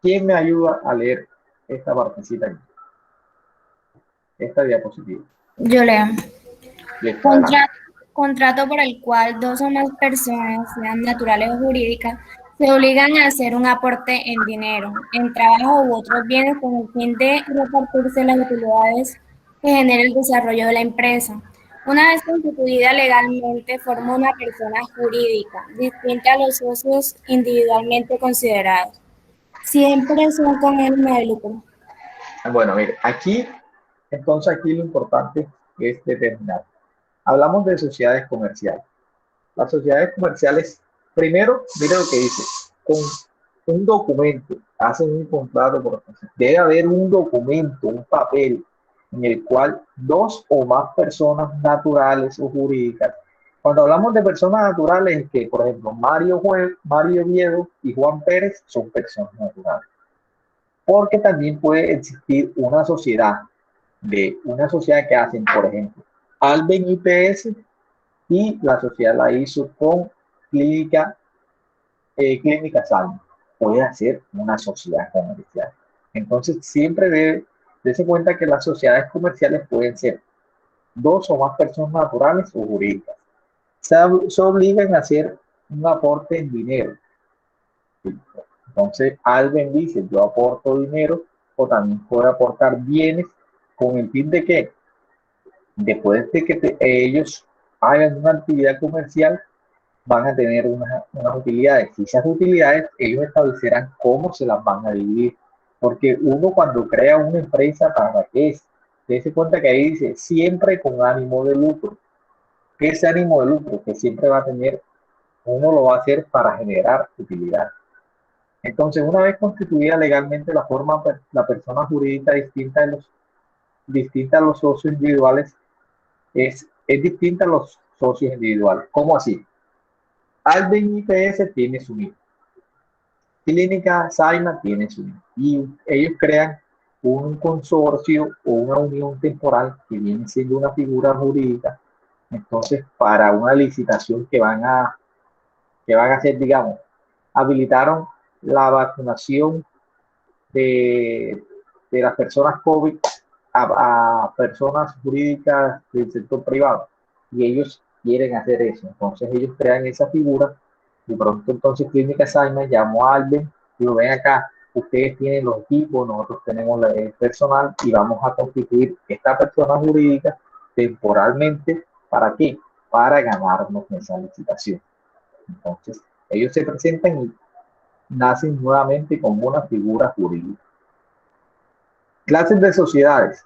¿Quién me ayuda a leer esta partecita aquí? Esta diapositiva. Yo leo. Listo, adelante. Contrato por el cual dos o más personas, sean naturales o jurídicas, se obligan a hacer un aporte en dinero, en trabajo u otros bienes con el fin de repartirse las utilidades que genere el desarrollo de la empresa. Una vez constituida legalmente, forma una persona jurídica, distinta a los socios individualmente considerados. Siempre son con ánimo de lucro. Bueno, mire, entonces aquí lo importante es determinar. Hablamos de sociedades comerciales. Las sociedades comerciales, primero, mire lo que dice, un documento, hacen un contrato, debe haber un documento, un papel en el cual dos o más personas naturales o jurídicas. Cuando hablamos de personas naturales, es que, por ejemplo, Mario Oviedo y Juan Pérez son personas naturales. Porque también puede existir una sociedad que hacen, por ejemplo, Alben IPS y la sociedad la hizo con Clínica Salma. Puede hacer una sociedad comercial. Entonces, siempre debe darse cuenta que las sociedades comerciales pueden ser dos o más personas naturales o jurídicas. Se obligan a hacer un aporte en dinero. Entonces, Alben dice, yo aporto dinero, o también puede aportar bienes, con el fin de que después de que ellos hagan una actividad comercial, van a tener unas utilidades. Y esas utilidades ellos establecerán cómo se las van a dividir. Porque uno cuando crea una empresa, ¿para qué es? Dense cuenta que ahí dice, siempre con ánimo de lucro. ¿Qué es ánimo de lucro? Que siempre va a tener, uno lo va a hacer para generar utilidad. Entonces, una vez constituida legalmente la persona jurídica distinta a los socios individuales, es distinta a los socios individuales. ¿Cómo así? Alben IPS tiene su NIF. Clínica Saima tiene su NIF. Y ellos crean un consorcio o una unión temporal que viene siendo una figura jurídica. Entonces, para una licitación que van a hacer, digamos, habilitaron la vacunación de las personas COVID a personas jurídicas del sector privado. Y ellos quieren hacer eso. Entonces ellos crean esa figura. De pronto entonces Clínica Saima llamó a Alben y lo ven acá. Ustedes tienen los equipos, nosotros tenemos el personal y vamos a constituir esta persona jurídica temporalmente. ¿Para qué? Para ganarnos esa licitación. Entonces ellos se presentan y nacen nuevamente como una figura jurídica. Clases de sociedades.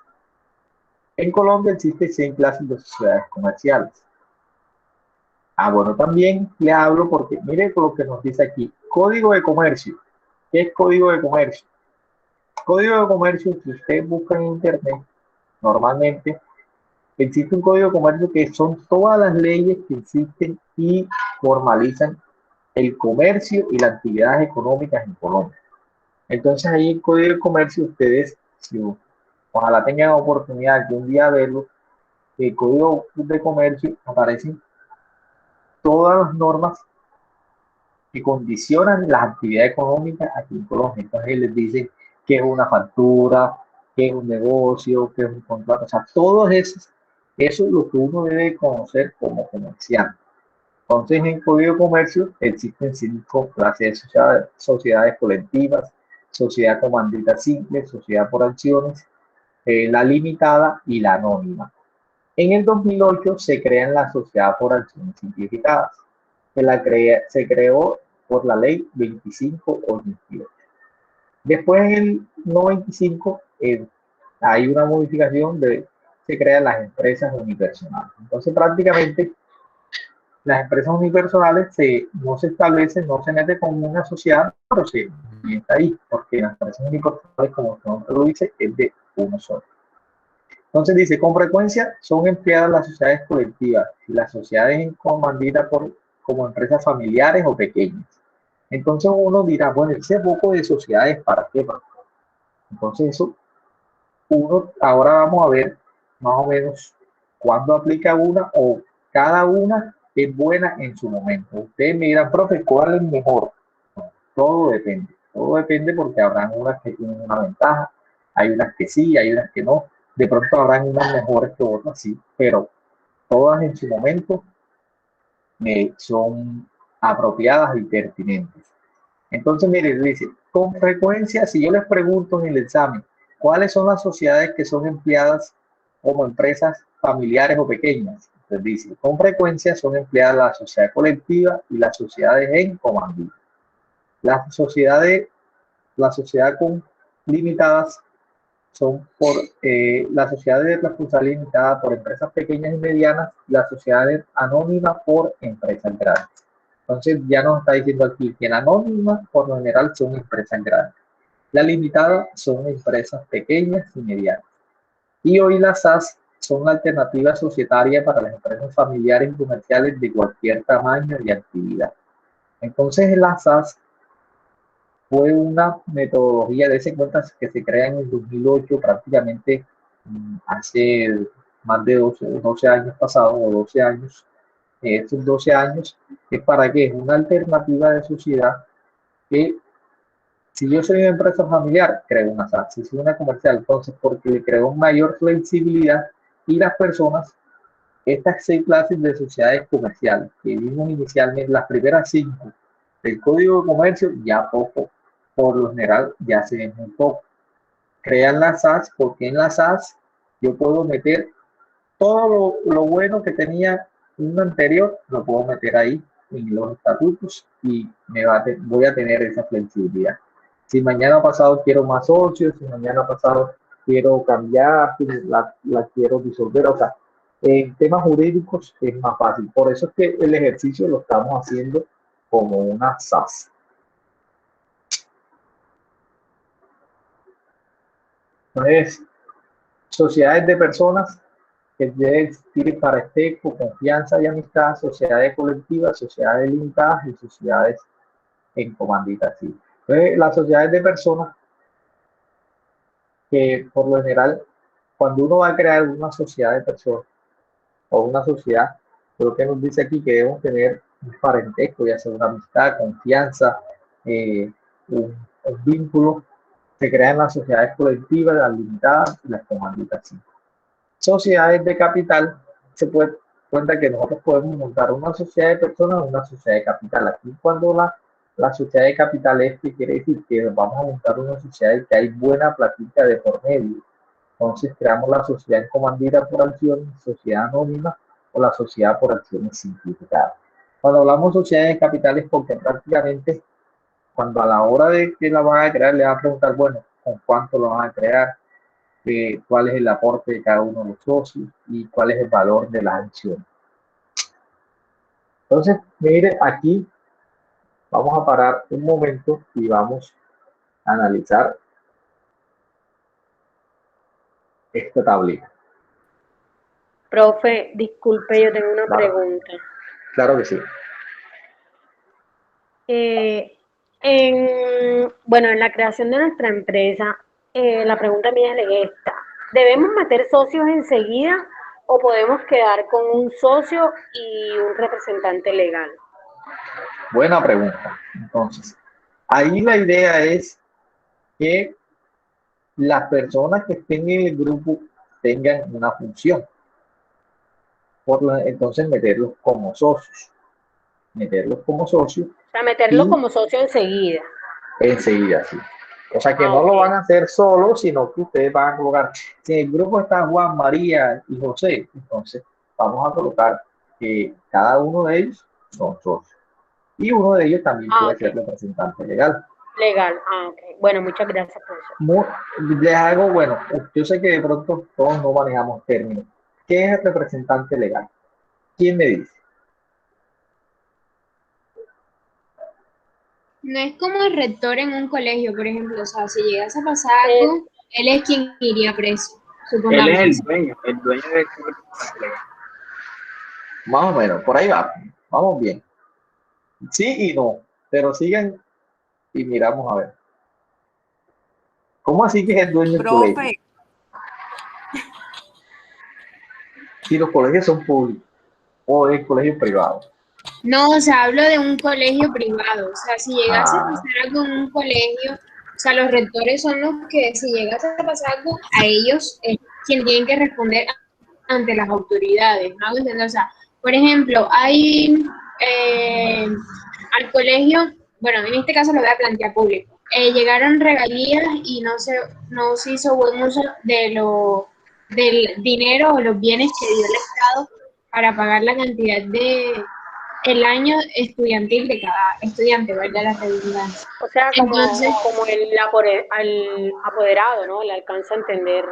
En Colombia existen 100 clases de sociedades comerciales. Bueno, también le hablo porque mire lo que nos dice aquí. Código de comercio. ¿Qué es código de comercio? Código de comercio, si ustedes buscan en internet, normalmente existe un código de comercio que son todas las leyes que existen y formalizan el comercio y las actividades económicas en Colombia. Entonces ahí en código de comercio ustedes, si ojalá tengan la oportunidad de un día verlo, el código de comercio aparecen todas las normas que condicionan las actividades económicas aquí en Colombia. Entonces les dicen qué es una factura, qué es un negocio, qué es un contrato. O sea, todo eso es lo que uno debe conocer como comerciante. Entonces en el Código de Comercio existen 5 clases de sociedades colectivas, sociedad comandita simple, sociedad por acciones, la limitada y la anónima. En el 2008 se crean las sociedades por acciones simplificadas. Se creó por la ley 25 o 28. Después en el 95 hay una modificación se crean las empresas unipersonales. Entonces prácticamente las empresas unipersonales no se establecen, no se mete como una sociedad, pero sí está ahí, porque las empresas unipersonales, como su nombre lo dice, es de uno solo. Entonces dice, con frecuencia son empleadas las sociedades colectivas y las sociedades en comandita como empresas familiares o pequeñas. Entonces uno dirá, bueno, ese poco de sociedades, ¿para qué? Entonces eso, ahora vamos a ver más o menos cuándo aplica una o cada una es buena en su momento. Ustedes me dirán, profe, ¿cuál es mejor? Todo depende porque habrán unas que tienen una ventaja, hay unas que sí, hay unas que no. De pronto habrán unas mejores que otras, sí, pero todas en su momento son apropiadas y pertinentes. Entonces, mire, dice, con frecuencia, si yo les pregunto en el examen, ¿cuáles son las sociedades que son empleadas como empresas familiares o pequeñas? Entonces dice, con frecuencia son empleadas la sociedad colectiva y las sociedades en comandita. Las sociedades con limitadas son por las sociedades de responsabilidad limitada por empresas pequeñas y medianas, las sociedades anónimas por empresas grandes. Entonces ya nos está diciendo aquí que la anónima por lo general son empresas grandes. La limitada son empresas pequeñas y medianas. Y hoy las SAS son la alternativa societaria para las empresas familiares y comerciales de cualquier tamaño y actividad. Entonces la SAS fue una metodología de ese cuentas que se crea en el 2008, prácticamente hace más de 12 años pasados, o 12 años. Estos 12 años es para que es una alternativa de sociedad que, si yo soy una empresa familiar, creo una SAS. Si soy una comercial, entonces porque le creo mayor flexibilidad, y las personas, estas 6 clases de sociedades comerciales que vimos inicialmente, las primeras 5 del Código de Comercio, ya poco, por lo general ya se ven muy poco. Crean las SAS porque en las SAS yo puedo meter todo lo bueno que tenía uno anterior, lo puedo meter ahí en los estatutos y voy a tener esa flexibilidad. Si mañana pasado quiero más socios, si mañana pasado quiero cambiar, si la quiero disolver, o sea, en temas jurídicos es más fácil. Por eso es que el ejercicio lo estamos haciendo como una SAS. Entonces, sociedades de personas que debe existir para ESTECO, confianza y amistad, sociedades colectivas, sociedades limitadas y sociedades en comandita. ¿Sí? Entonces, las sociedades de personas, que por lo general, cuando uno va a crear una sociedad de personas o una sociedad, creo que nos dice aquí que debemos tener un parentesco, ya sea una amistad, confianza, un vínculo. Se crean las sociedades colectivas, las limitadas y las comanditas. ¿Sí? Sociedades de capital, se puede cuenta que nosotros podemos montar una sociedad de personas o una sociedad de capital. Aquí cuando la sociedad de capital es que quiere decir que vamos a montar una sociedad en que hay buena plática de por medio. Entonces creamos la sociedad en comandita por acciones, sociedad anónima o la sociedad por acciones simplificadas. Cuando hablamos de sociedades de capital es porque prácticamente cuando a la hora de que la van a crear le van a preguntar, bueno, ¿con cuánto lo van a crear? Cuál es el aporte de cada uno de los socios y cuál es el valor de las acciones. Entonces, mire, aquí vamos a parar un momento y vamos a analizar esta tablita. Profe, disculpe, yo tengo una pregunta. Claro que sí. Bueno, en la creación de nuestra empresa, la pregunta mía es esta. ¿Debemos meter socios enseguida o podemos quedar con un socio y un representante legal? Buena pregunta. Entonces, ahí la idea es que las personas que estén en el grupo tengan una función. Entonces, meterlos como socios. O sea, meterlos como socio enseguida. Enseguida, sí. O sea, que no lo van a hacer solo, sino que ustedes van a colocar, si en el grupo está Juan, María y José, entonces vamos a colocar que cada uno de ellos son socios. Y uno de ellos también puede ser representante legal. Ok. Bueno, muchas gracias, profesor. Les hago, bueno, yo sé que de pronto todos no manejamos términos. ¿Qué es el representante legal? ¿Quién me dice? No es como el rector en un colegio, por ejemplo. O sea, si llegase a pasar algo, él es quien iría preso. Él es el dueño del representante legal. Más o menos, por ahí va. Vamos bien. Sí y no, pero sigan y miramos a ver. ¿Cómo así que es el dueño del colegio? Si los colegios son públicos o el colegio privado. No, o sea, hablo de un colegio privado. O sea, si llegase a pasar algo en un colegio, o sea, los rectores son los que, si llegase a pasar algo, a ellos es quien tienen que responder ante las autoridades, ¿no? O sea, por ejemplo, hay al colegio, bueno, en este caso lo voy a plantear público, llegaron regalías y no se hizo buen uso del dinero o los bienes que dio el Estado para pagar la cantidad el año estudiantil de cada estudiante, ¿verdad? La redundancia. O sea, como el apoderado, ¿no? Le alcanza a entender.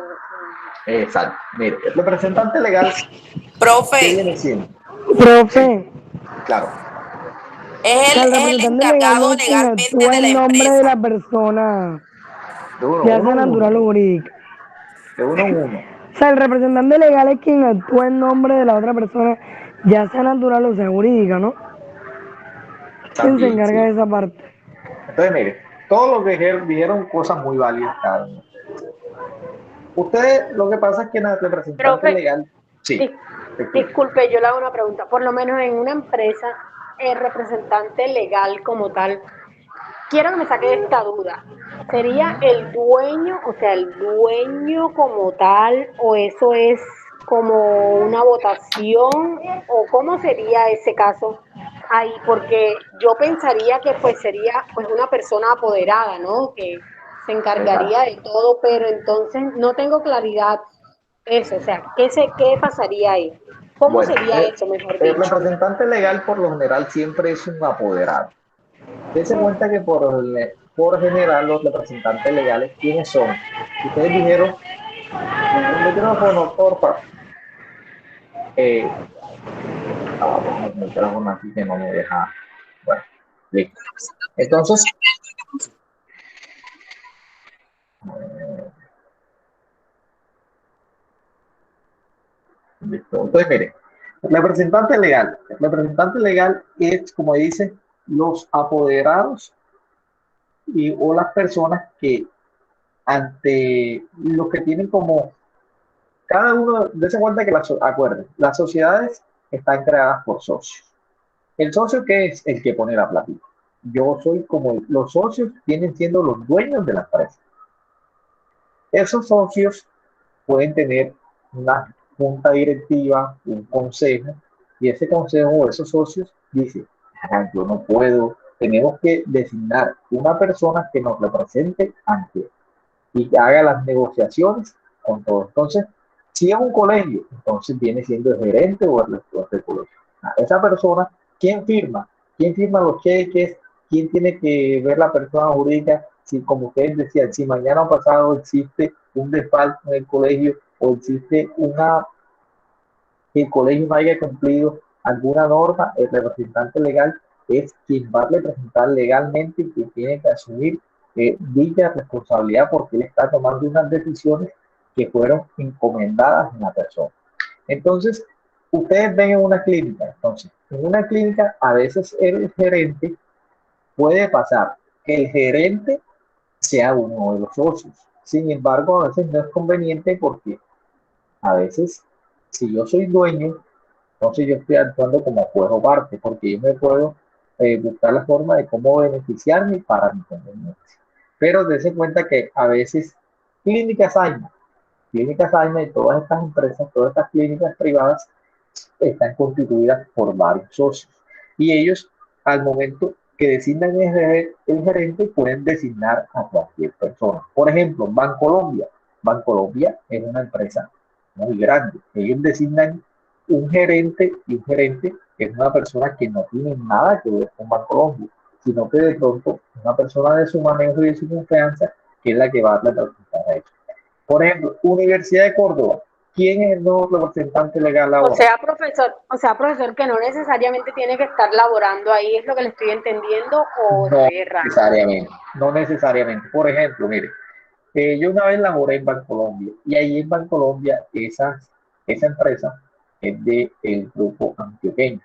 Exacto. Mire, el representante legal. Profe. ¿Qué viene siendo? Profe. Claro. O sea, el Es el representante legal encargado es quien legalmente actúa de la en nombre de empresa. la persona, De uno, ya uno sea en natural o uno. jurídica. De uno en uno. O sea, el representante legal es quien actúa en nombre de la otra persona, ya sea natural o sea jurídica, ¿no? ¿Quién se También, encarga de sí. esa parte? Entonces, mire, todos los que dijeron cosas muy válidas cada uno. Ustedes, lo que pasa es que el representante Profe, legal, sí, dis- te escucho. disculpe, yo le hago una pregunta. Por lo menos en una empresa, el representante legal como tal, quiero que me saque de esta duda. ¿Sería el dueño, o sea, el dueño como tal, o eso es como una votación, o cómo sería ese caso ahí? Porque yo pensaría que pues sería pues una persona apoderada, ¿no? Que se encargaría Exacto. de todo, pero entonces no tengo claridad eso, o sea, qué pasaría ahí? ¿Cómo Bueno, sería eso, mejor el dicho? representante legal por lo general siempre es un apoderado. Dense cuenta que por general los representantes legales, ¿quiénes son? Ustedes dijeron, el micrófono, porfa. Eh, bueno, el micrófono aquí que no me deja. Bueno, listo. Entonces, listo. Entonces, mire, el representante legal es, como dice, los apoderados o las personas que ante los que tienen como cada uno, dése cuenta que acuerden, las sociedades están creadas por socios. El socio que es el que pone la platita. Yo soy como los socios vienen siendo los dueños de la empresa. Esos socios pueden tener una junta directiva, un consejo, y ese consejo o esos socios dice, yo no puedo, tenemos que designar una persona que nos represente ante y que haga las negociaciones con todo. Entonces, si es un colegio, entonces viene siendo el gerente o el rector del colegio. Esa persona, ¿quién firma? ¿Quién firma los cheques? ¿Quién tiene que ver la persona jurídica? Si, como ustedes decían, si mañana o pasado existe un desfalco en el colegio o existe que el colegio no haya cumplido alguna norma, el representante legal es quien va a representar legalmente y quien tiene que asumir dicha responsabilidad porque él está tomando unas decisiones que fueron encomendadas en la persona. Entonces, ustedes ven en una clínica, entonces, en una clínica a veces el gerente puede pasar que el gerente sea uno de los socios. Sin embargo, a veces no es conveniente porque a veces, si yo soy dueño, entonces yo estoy actuando como juez o parte, porque yo me puedo buscar la forma de cómo beneficiarme para mi conveniencia. Pero dése cuenta que a veces clínicas AIMA y todas estas empresas, todas estas clínicas privadas están constituidas por varios socios. Y ellos, al momento que designan el gerente, pueden designar a cualquier persona. Por ejemplo, Bancolombia. Bancolombia es una empresa muy grande. Ellos designan un gerente y un gerente es una persona que no tiene nada que ver con Bancolombia, sino que de pronto una persona de su manejo y de su confianza que es la que va a representar a ellos. Por ejemplo, Universidad de Córdoba. ¿Quién es el nuevo representante legal ahora? O sea, profesor, que no necesariamente tiene que estar laborando ahí, ¿es lo que le estoy entendiendo o No estoy errando? necesariamente, no necesariamente. Por ejemplo, mire, yo una vez laboré en Bancolombia y ahí en Bancolombia esa empresa es del grupo antioqueño.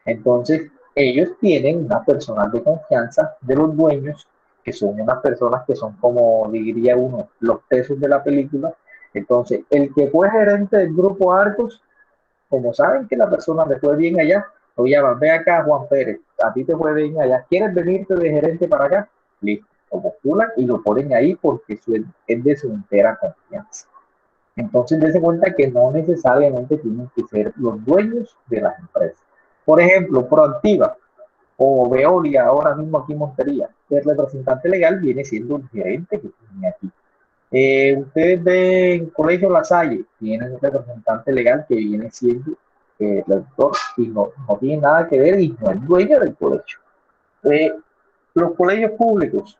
Entonces, ellos tienen una personal de confianza de los dueños, que son unas personas que son como diría uno, los pesos de la película. Entonces, el que fue gerente del grupo Arcos, como saben que la persona le fue bien allá, lo llaman, ve acá Juan Pérez, a ti te fue bien allá, ¿quieres venirte de gerente para acá? Listo, lo postulan y lo ponen ahí porque es de su entera confianza. Entonces, dése cuenta que no necesariamente tienen que ser los dueños de las empresas. Por ejemplo, Proactiva o Veolia, ahora mismo aquí en Montería, el representante legal viene siendo el gerente que tiene aquí. Ustedes ven Colegio La Salle, tienen un representante legal que viene siendo el rector y no tiene nada que ver y no es dueño del colegio. Eh, los colegios públicos,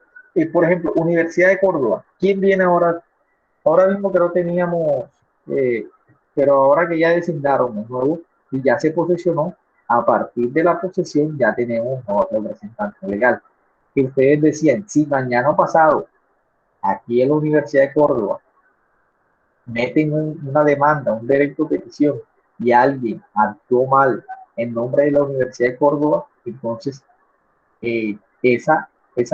por ejemplo, Universidad de Córdoba, ¿quién viene ahora? Ahora mismo que no teníamos, pero ahora que ya designaron el nuevo y ya se posesionó, a partir de la posesión ya tenemos un nuevo representante legal. Que ustedes decían, si mañana pasado, aquí en la Universidad de Córdoba, meten una demanda, un derecho de petición, y alguien actuó mal en nombre de la Universidad de Córdoba, entonces esa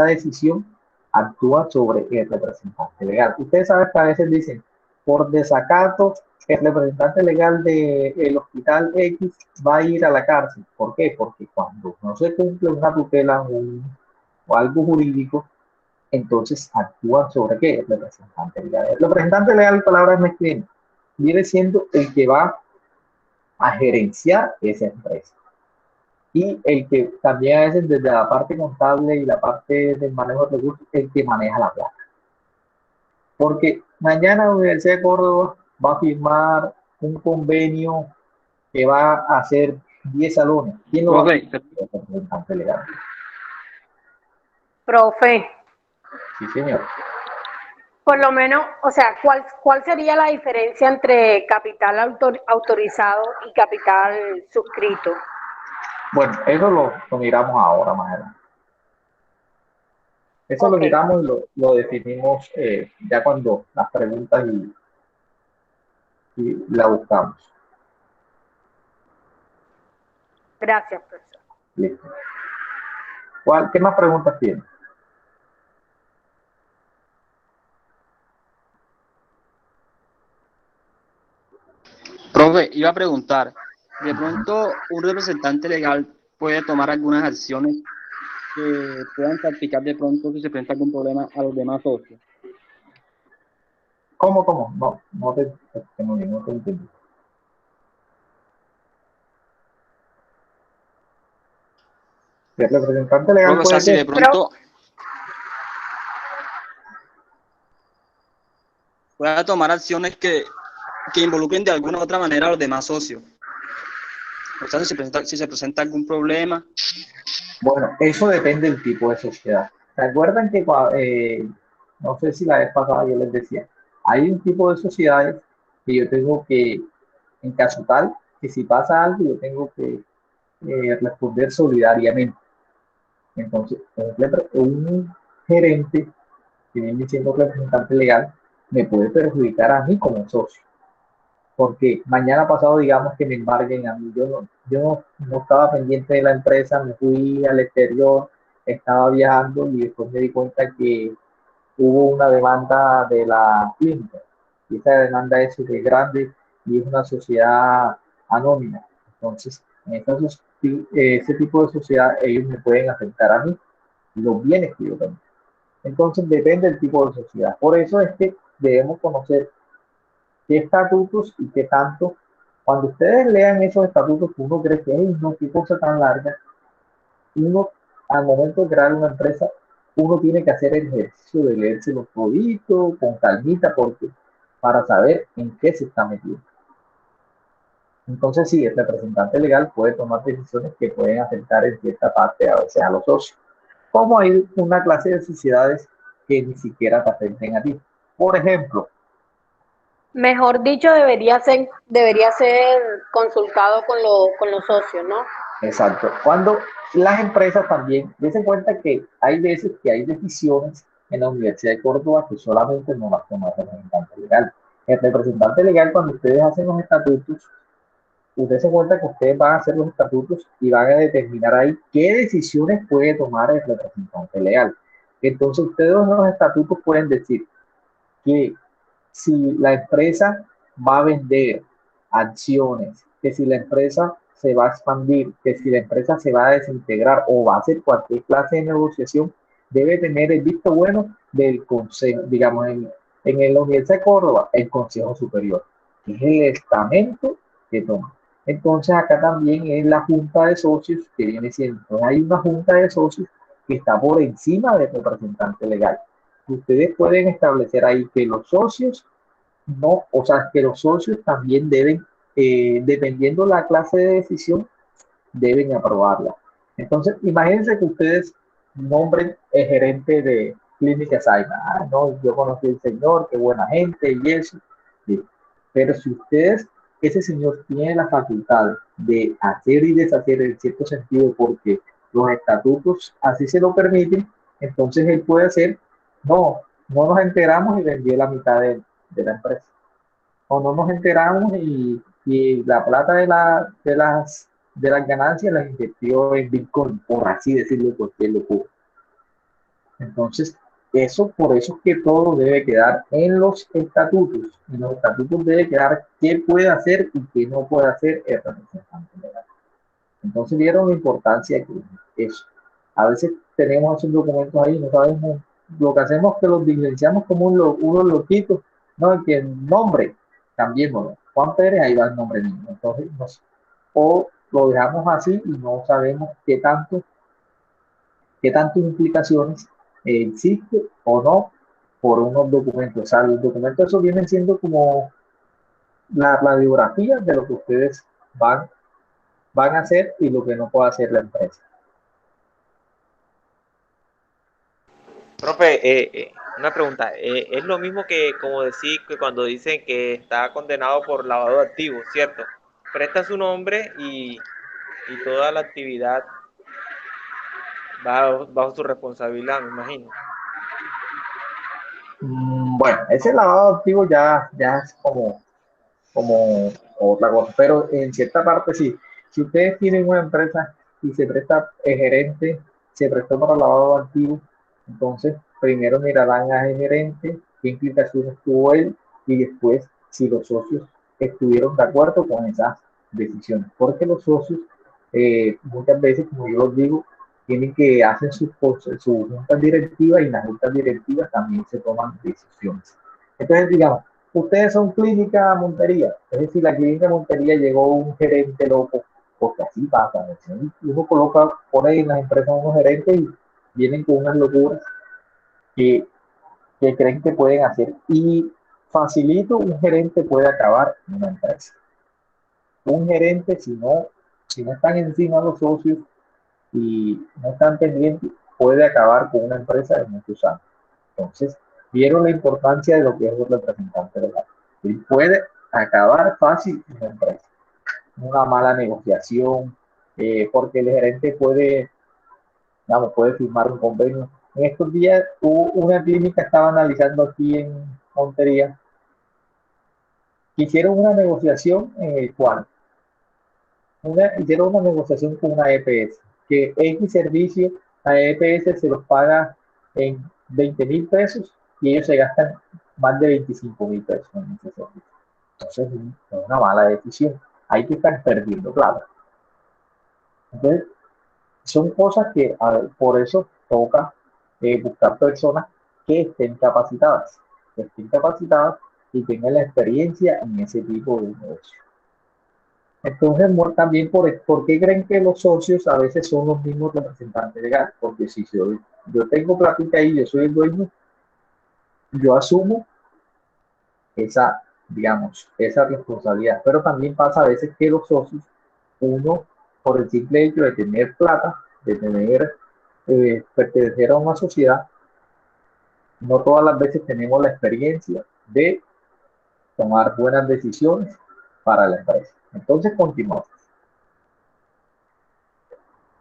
decisión actúa sobre el representante legal. Ustedes saben que a veces dicen, por desacato, el representante legal del hospital X va a ir a la cárcel. ¿Por qué? Porque cuando no se cumple una tutela o algo jurídico, entonces actúan sobre qué? El representante legal. El representante legal, palabras me escriben, viene siendo el que va a gerenciar esa empresa. Y el que también a veces desde la parte contable y la parte del manejo de recursos, el que maneja la plata. Porque mañana la Universidad de Córdoba va a firmar un convenio que va a hacer 10 salones. ¿Quién lo va a hacer? El representante legal. Profe, Sí, señor. por lo menos, o sea, ¿cuál sería la diferencia entre capital autorizado y capital suscrito? Bueno, eso lo miramos ahora más adelante. Eso Ok. lo miramos y lo definimos ya cuando las preguntas y la buscamos. Gracias, profesor. Listo. ¿Qué más preguntas tiene? Profe, iba a preguntar, de pronto un representante legal puede tomar algunas acciones que puedan salpicar de pronto si se presenta algún problema a los demás socios. ¿Cómo? No te entendí. El representante legal Profe, o sea, si de pronto pueda tomar acciones que involucren de alguna u otra manera a los demás socios. O sea, si se presenta algún problema. Bueno, eso depende del tipo de sociedad. ¿Se acuerdan que, no sé si la vez pasada yo les decía, hay un tipo de sociedades que yo tengo que, en caso tal, que si pasa algo, yo tengo que responder solidariamente. Entonces, por ejemplo, un gerente que viene siendo representante legal me puede perjudicar a mí como socio. Porque mañana pasado, digamos que me embarguen a mí, yo no estaba pendiente de la empresa, me fui al exterior, estaba viajando y después me di cuenta que hubo una demanda de la clínica. Y esa demanda es súper grande y es una sociedad anónima. Entonces, ese tipo de sociedad, ellos me pueden afectar a mí los bienes que yo tengo. Entonces, depende del tipo de sociedad. Por eso es que debemos conocer qué estatutos y qué tanto. Cuando ustedes lean esos estatutos, uno cree que, no, qué cosa tan larga. Uno, al momento de crear una empresa, uno tiene que hacer el ejercicio de leérselo todito, con calmita, porque para saber en qué se está metiendo. Entonces, sí, el representante legal puede tomar decisiones que pueden afectar en cierta parte a veces a los socios. Como hay una clase de sociedades que ni siquiera te afecten a ti. Por ejemplo, Mejor dicho, debería ser consultado con los socios, ¿no? exacto. Cuando las empresas también, den cuenta que hay veces que hay decisiones en la Universidad de Córdoba que solamente no las toma el representante legal. El representante legal, cuando ustedes hacen los estatutos, ustedes se cuenta que ustedes van a hacer los estatutos y van a determinar ahí qué decisiones puede tomar el representante legal. Entonces, ustedes en los estatutos pueden decir que si la empresa va a vender acciones, que si la empresa se va a expandir, que si la empresa se va a desintegrar o va a hacer cualquier clase de negociación, debe tener el visto bueno del consejo, digamos, en la Universidad de Córdoba, el Consejo Superior, que es el estamento que toma. Entonces acá también es la junta de socios que viene siendo, hay una junta de socios que está por encima del representante legal. Ustedes pueden establecer ahí que los socios no, o sea, que los socios también deben, dependiendo la clase de decisión, deben aprobarla. Entonces, imagínense que ustedes nombren el gerente de Clínica Saima. No, yo conocí al señor, qué buena gente y eso. Sí. Pero si ustedes ese señor tiene la facultad de hacer y deshacer en cierto sentido porque los estatutos así se lo permiten, entonces él puede hacer, no nos enteramos y vendió la mitad de la empresa. O no nos enteramos y la plata de las ganancias las invirtió en Bitcoin, por así decirlo, porque lo ocurre. Entonces, por eso es que todo debe quedar en los estatutos. En los estatutos debe quedar qué puede hacer y qué no puede hacer el representante legal. Entonces, vieron la importancia que eso. A veces tenemos esos documentos ahí, no sabemos, lo que hacemos es que los diligenciamos como unos loquitos, no, que el nombre, cambiémoslo. Juan Pérez, ahí va el nombre mismo. Entonces, o lo dejamos así y no sabemos qué tantas implicaciones existe o no por unos documentos. O sea, los documentos esos vienen siendo como la biografía de lo que ustedes van a hacer y lo que no puede hacer la empresa. Profe, una pregunta. Es lo mismo que como decir que cuando dicen que está condenado por lavado de activos, ¿cierto? Presta su nombre y toda la actividad va bajo su responsabilidad, me imagino. Bueno, ese lavado de activos ya es como otra cosa, pero en cierta parte sí. Si ustedes tienen una empresa y se presta el gerente, se prestó para lavado de activos, entonces primero mirarán al gerente, qué implicaciones tuvo él y después si los socios estuvieron de acuerdo con esas decisiones. Porque los socios muchas veces, como yo los digo, tienen que hacer sus juntas directivas y en las juntas directivas también se toman decisiones. Entonces, digamos, ustedes son clínica Montería, es decir, la clínica Montería llegó un gerente loco, porque así pasa, ¿no? Uno pone en las empresas unos gerentes y vienen con unas locuras que creen que pueden hacer y facilito un gerente puede acabar en una empresa. Un gerente, si no están encima los socios y no están pendientes, puede acabar con una empresa de muchos años. Entonces, vieron la importancia de lo que es un representante legal. Él puede acabar fácil una empresa. Una mala negociación, porque el gerente puede firmar un convenio. En estos días hubo una clínica, estaba analizando aquí en Montería, que hicieron una negociación en el cual hicieron una negociación con una EPS, que X servicio a EPS se los paga en 20,000 pesos y ellos se gastan más de 25,000 pesos en ese servicio. Entonces es una mala decisión. Hay que estar perdiendo plata. Entonces, son cosas que por eso toca buscar personas que estén capacitadas y tengan la experiencia en ese tipo de negocio. Entonces, también, ¿por qué creen que los socios a veces son los mismos representantes legales? Porque si yo tengo platita ahí, yo soy el dueño, yo asumo esa responsabilidad. Pero también pasa a veces que los socios, uno, por el simple hecho de tener plata, de pertenecer a una sociedad, no todas las veces tenemos la experiencia de tomar buenas decisiones para la empresa. Entonces, continuamos.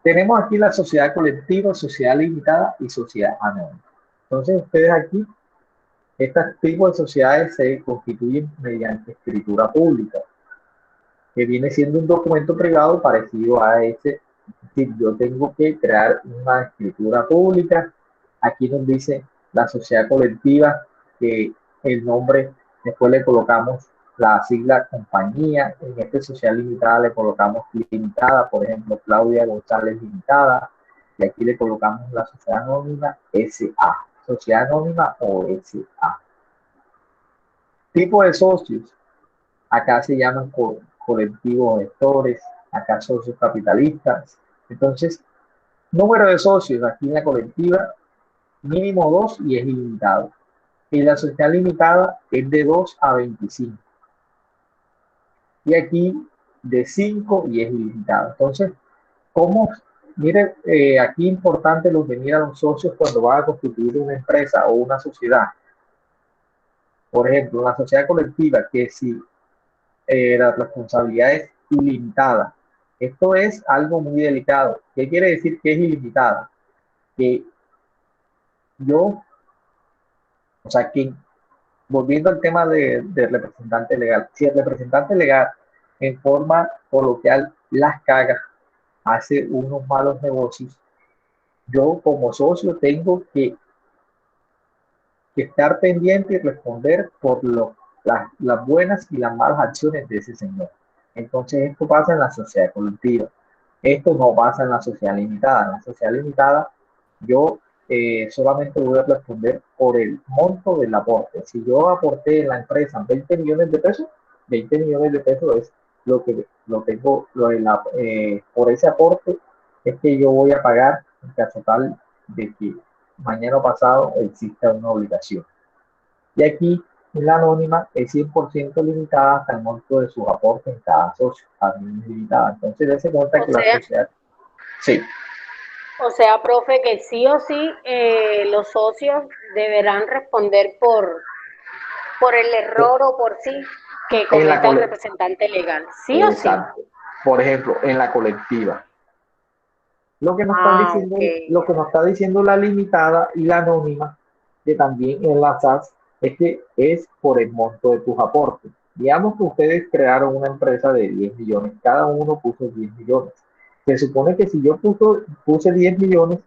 Tenemos aquí la sociedad colectiva, sociedad limitada y sociedad anónima. Entonces, ustedes aquí, este tipo de sociedades se constituyen mediante escritura pública, que viene siendo un documento privado parecido a ese. Es decir, yo tengo que crear una escritura pública. Aquí nos dice la sociedad colectiva, que el nombre, después le colocamos la sigla compañía. En esta sociedad limitada le colocamos limitada, por ejemplo, Claudia González Limitada, y aquí le colocamos la sociedad anónima SA, sociedad anónima o SA. Tipo de socios, acá se llaman colectivos gestores, acá socios capitalistas. Entonces, número de socios aquí en la colectiva, mínimo 2 y es ilimitado. Y la sociedad limitada es de 2 a 25. Y aquí de 5 y es ilimitado. Entonces, miren, aquí importante los venir a los socios cuando van a constituir una empresa o una sociedad. Por ejemplo, una sociedad colectiva, que si la responsabilidad es ilimitada. Esto es algo muy delicado. ¿Qué quiere decir que es ilimitada? Que yo, o sea, que volviendo al tema de representante legal, si el representante legal en forma coloquial las caga, hace unos malos negocios, yo como socio tengo que estar pendiente y responder por las buenas y las malas acciones de ese señor. Entonces esto pasa en la sociedad colectiva. Esto no pasa en la sociedad limitada. En la sociedad limitada yo solamente voy a responder por el monto del aporte. Si yo aporté en la empresa 20 millones de pesos, 20 millones de pesos es lo que lo tengo, por ese aporte es que yo voy a pagar en caso tal de que mañana o pasado exista una obligación. Y aquí la anónima es 100% limitada hasta el monto de sus aportes en cada socio, también es limitada. Entonces, dése cuenta que la sociedad... Sí. O sea, profe, que sí o sí los socios deberán responder por el error o por sí que cometa el representante legal. ¿Sí o sí? Por ejemplo, en la colectiva. Lo que nos está diciendo la limitada y la anónima, que también en la SAS, es que es por el monto de tus aportes. Digamos que ustedes crearon una empresa de 10 millones, cada uno puso 10 millones. Se supone que si yo puse 10 millones,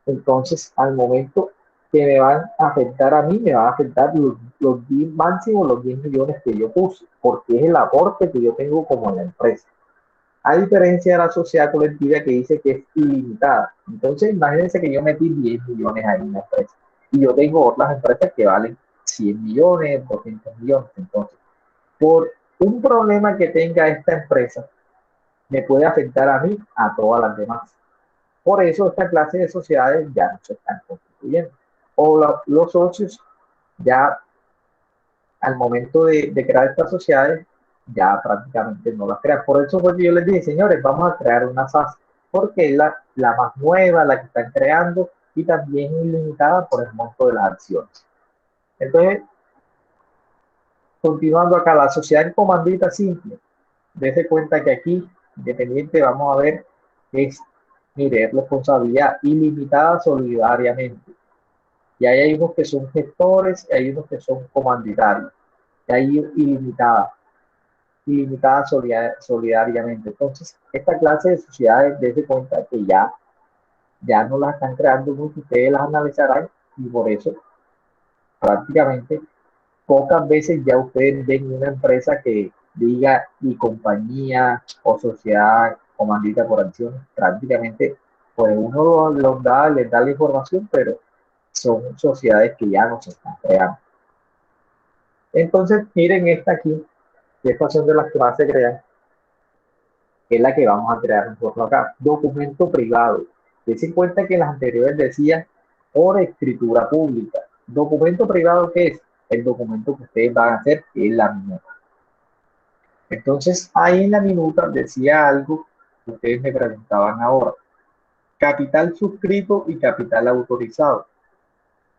entonces al momento que me van a afectar a mí, me van a afectar los 10 máximos, los 10 millones que yo puse, porque es el aporte que yo tengo como en la empresa. A diferencia de la sociedad colectiva que dice que es ilimitada. Entonces, imagínense que yo metí 10 millones ahí en la empresa y yo tengo otras empresas que valen 100 millones, 200 millones. Entonces, por un problema que tenga esta empresa, me puede afectar a mí, a todas las demás. Por eso, esta clase de sociedades ya no se están constituyendo. O los socios ya al momento de crear estas sociedades ya prácticamente no las crean. Por eso fue que yo les dije, señores, vamos a crear una SAS, porque es la más nueva, la que están creando y también ilimitada por el monto de las acciones. Entonces, continuando acá, la sociedad en comandita simple, dése cuenta que aquí, independiente, vamos a ver, es, mire, responsabilidad ilimitada solidariamente. Y ahí hay unos que son gestores y hay unos que son comanditarios. Y hay ilimitada solidariamente. Entonces, esta clase de sociedades, dése cuenta que ya no las están creando mucho, ustedes las analizarán y por eso prácticamente pocas veces ya ustedes ven una empresa que diga y compañía o sociedad comandita por acciones. Prácticamente pues uno les da la información, pero son sociedades que ya no se están creando. Entonces, miren esta aquí, que estas son de las que más se crean, que es la que vamos a crear nosotros acá. Documento privado. Dense cuenta que las anteriores decían por escritura pública. Documento privado, ¿qué es? El documento que ustedes van a hacer, que es la minuta. Entonces, ahí en la minuta decía algo que ustedes me preguntaban ahora. Capital suscrito y capital autorizado.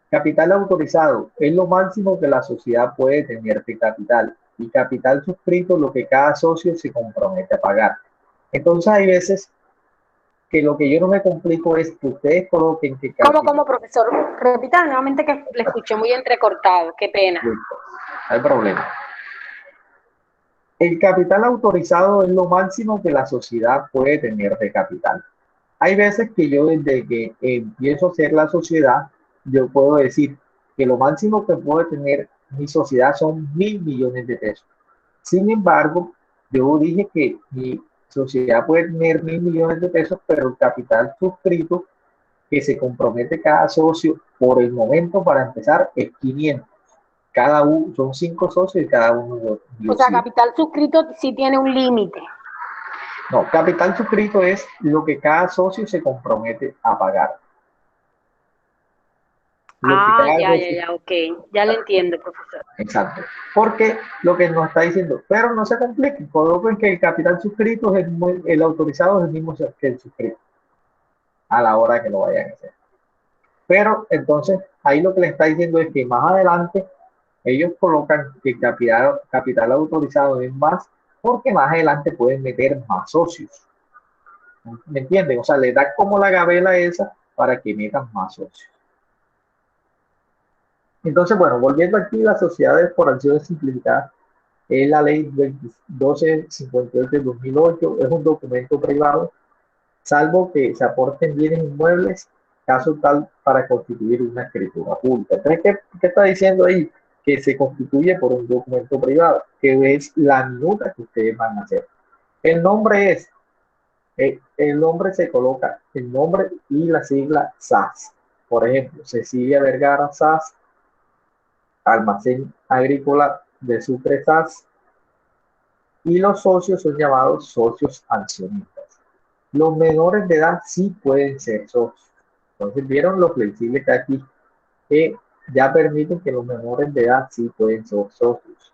Capital autorizado es lo máximo que la sociedad puede tener de capital. Y capital suscrito lo que cada socio se compromete a pagar. Entonces hay veces que lo que yo no me complico es que ustedes coloquen que... ¿Cómo, profesor? Repita nuevamente que le escuché muy entrecortado. Qué pena. No hay problema. El capital autorizado es lo máximo que la sociedad puede tener de capital. Hay veces que yo desde que empiezo a hacer la sociedad, yo puedo decir que lo máximo que puede tener mi sociedad son 1.000 millones de pesos. Sin embargo, yo dije que mi sociedad puede tener 1.000 millones de pesos, pero el capital suscrito que se compromete cada socio por el momento para empezar es 500. Cada uno, son 5 socios y cada uno... O sea, capital suscrito sí tiene un límite. No, capital suscrito es lo que cada socio se compromete a pagar. Ok. Ya lo entiendo, profesor. Exacto. Porque lo que nos está diciendo, pero no se compliquen, coloquen que el capital suscrito es el autorizado es el mismo que el suscrito a la hora que lo vayan a hacer. Pero entonces, ahí lo que le está diciendo es que más adelante ellos colocan que el capital autorizado es más porque más adelante pueden meter más socios. ¿Me entienden? O sea, le da como la gabela esa para que metan más socios. Entonces, bueno, volviendo aquí, las sociedades por acciones simplificadas es la ley 1258 del 2008, es un documento privado, salvo que se aporten bienes inmuebles, caso tal para constituir una escritura pública. Entonces, ¿qué está diciendo ahí? Que se constituye por un documento privado, que es la minuta que ustedes van a hacer. El nombre es, el nombre se coloca, el nombre y la sigla SAS. Por ejemplo, Cecilia Vergara SAS, Almacén Agrícola de Sucre SAS, y los socios son llamados socios accionistas. Los menores de edad sí pueden ser socios. Entonces, ¿vieron lo flexible que aquí? Que ya permiten que los menores de edad sí pueden ser socios.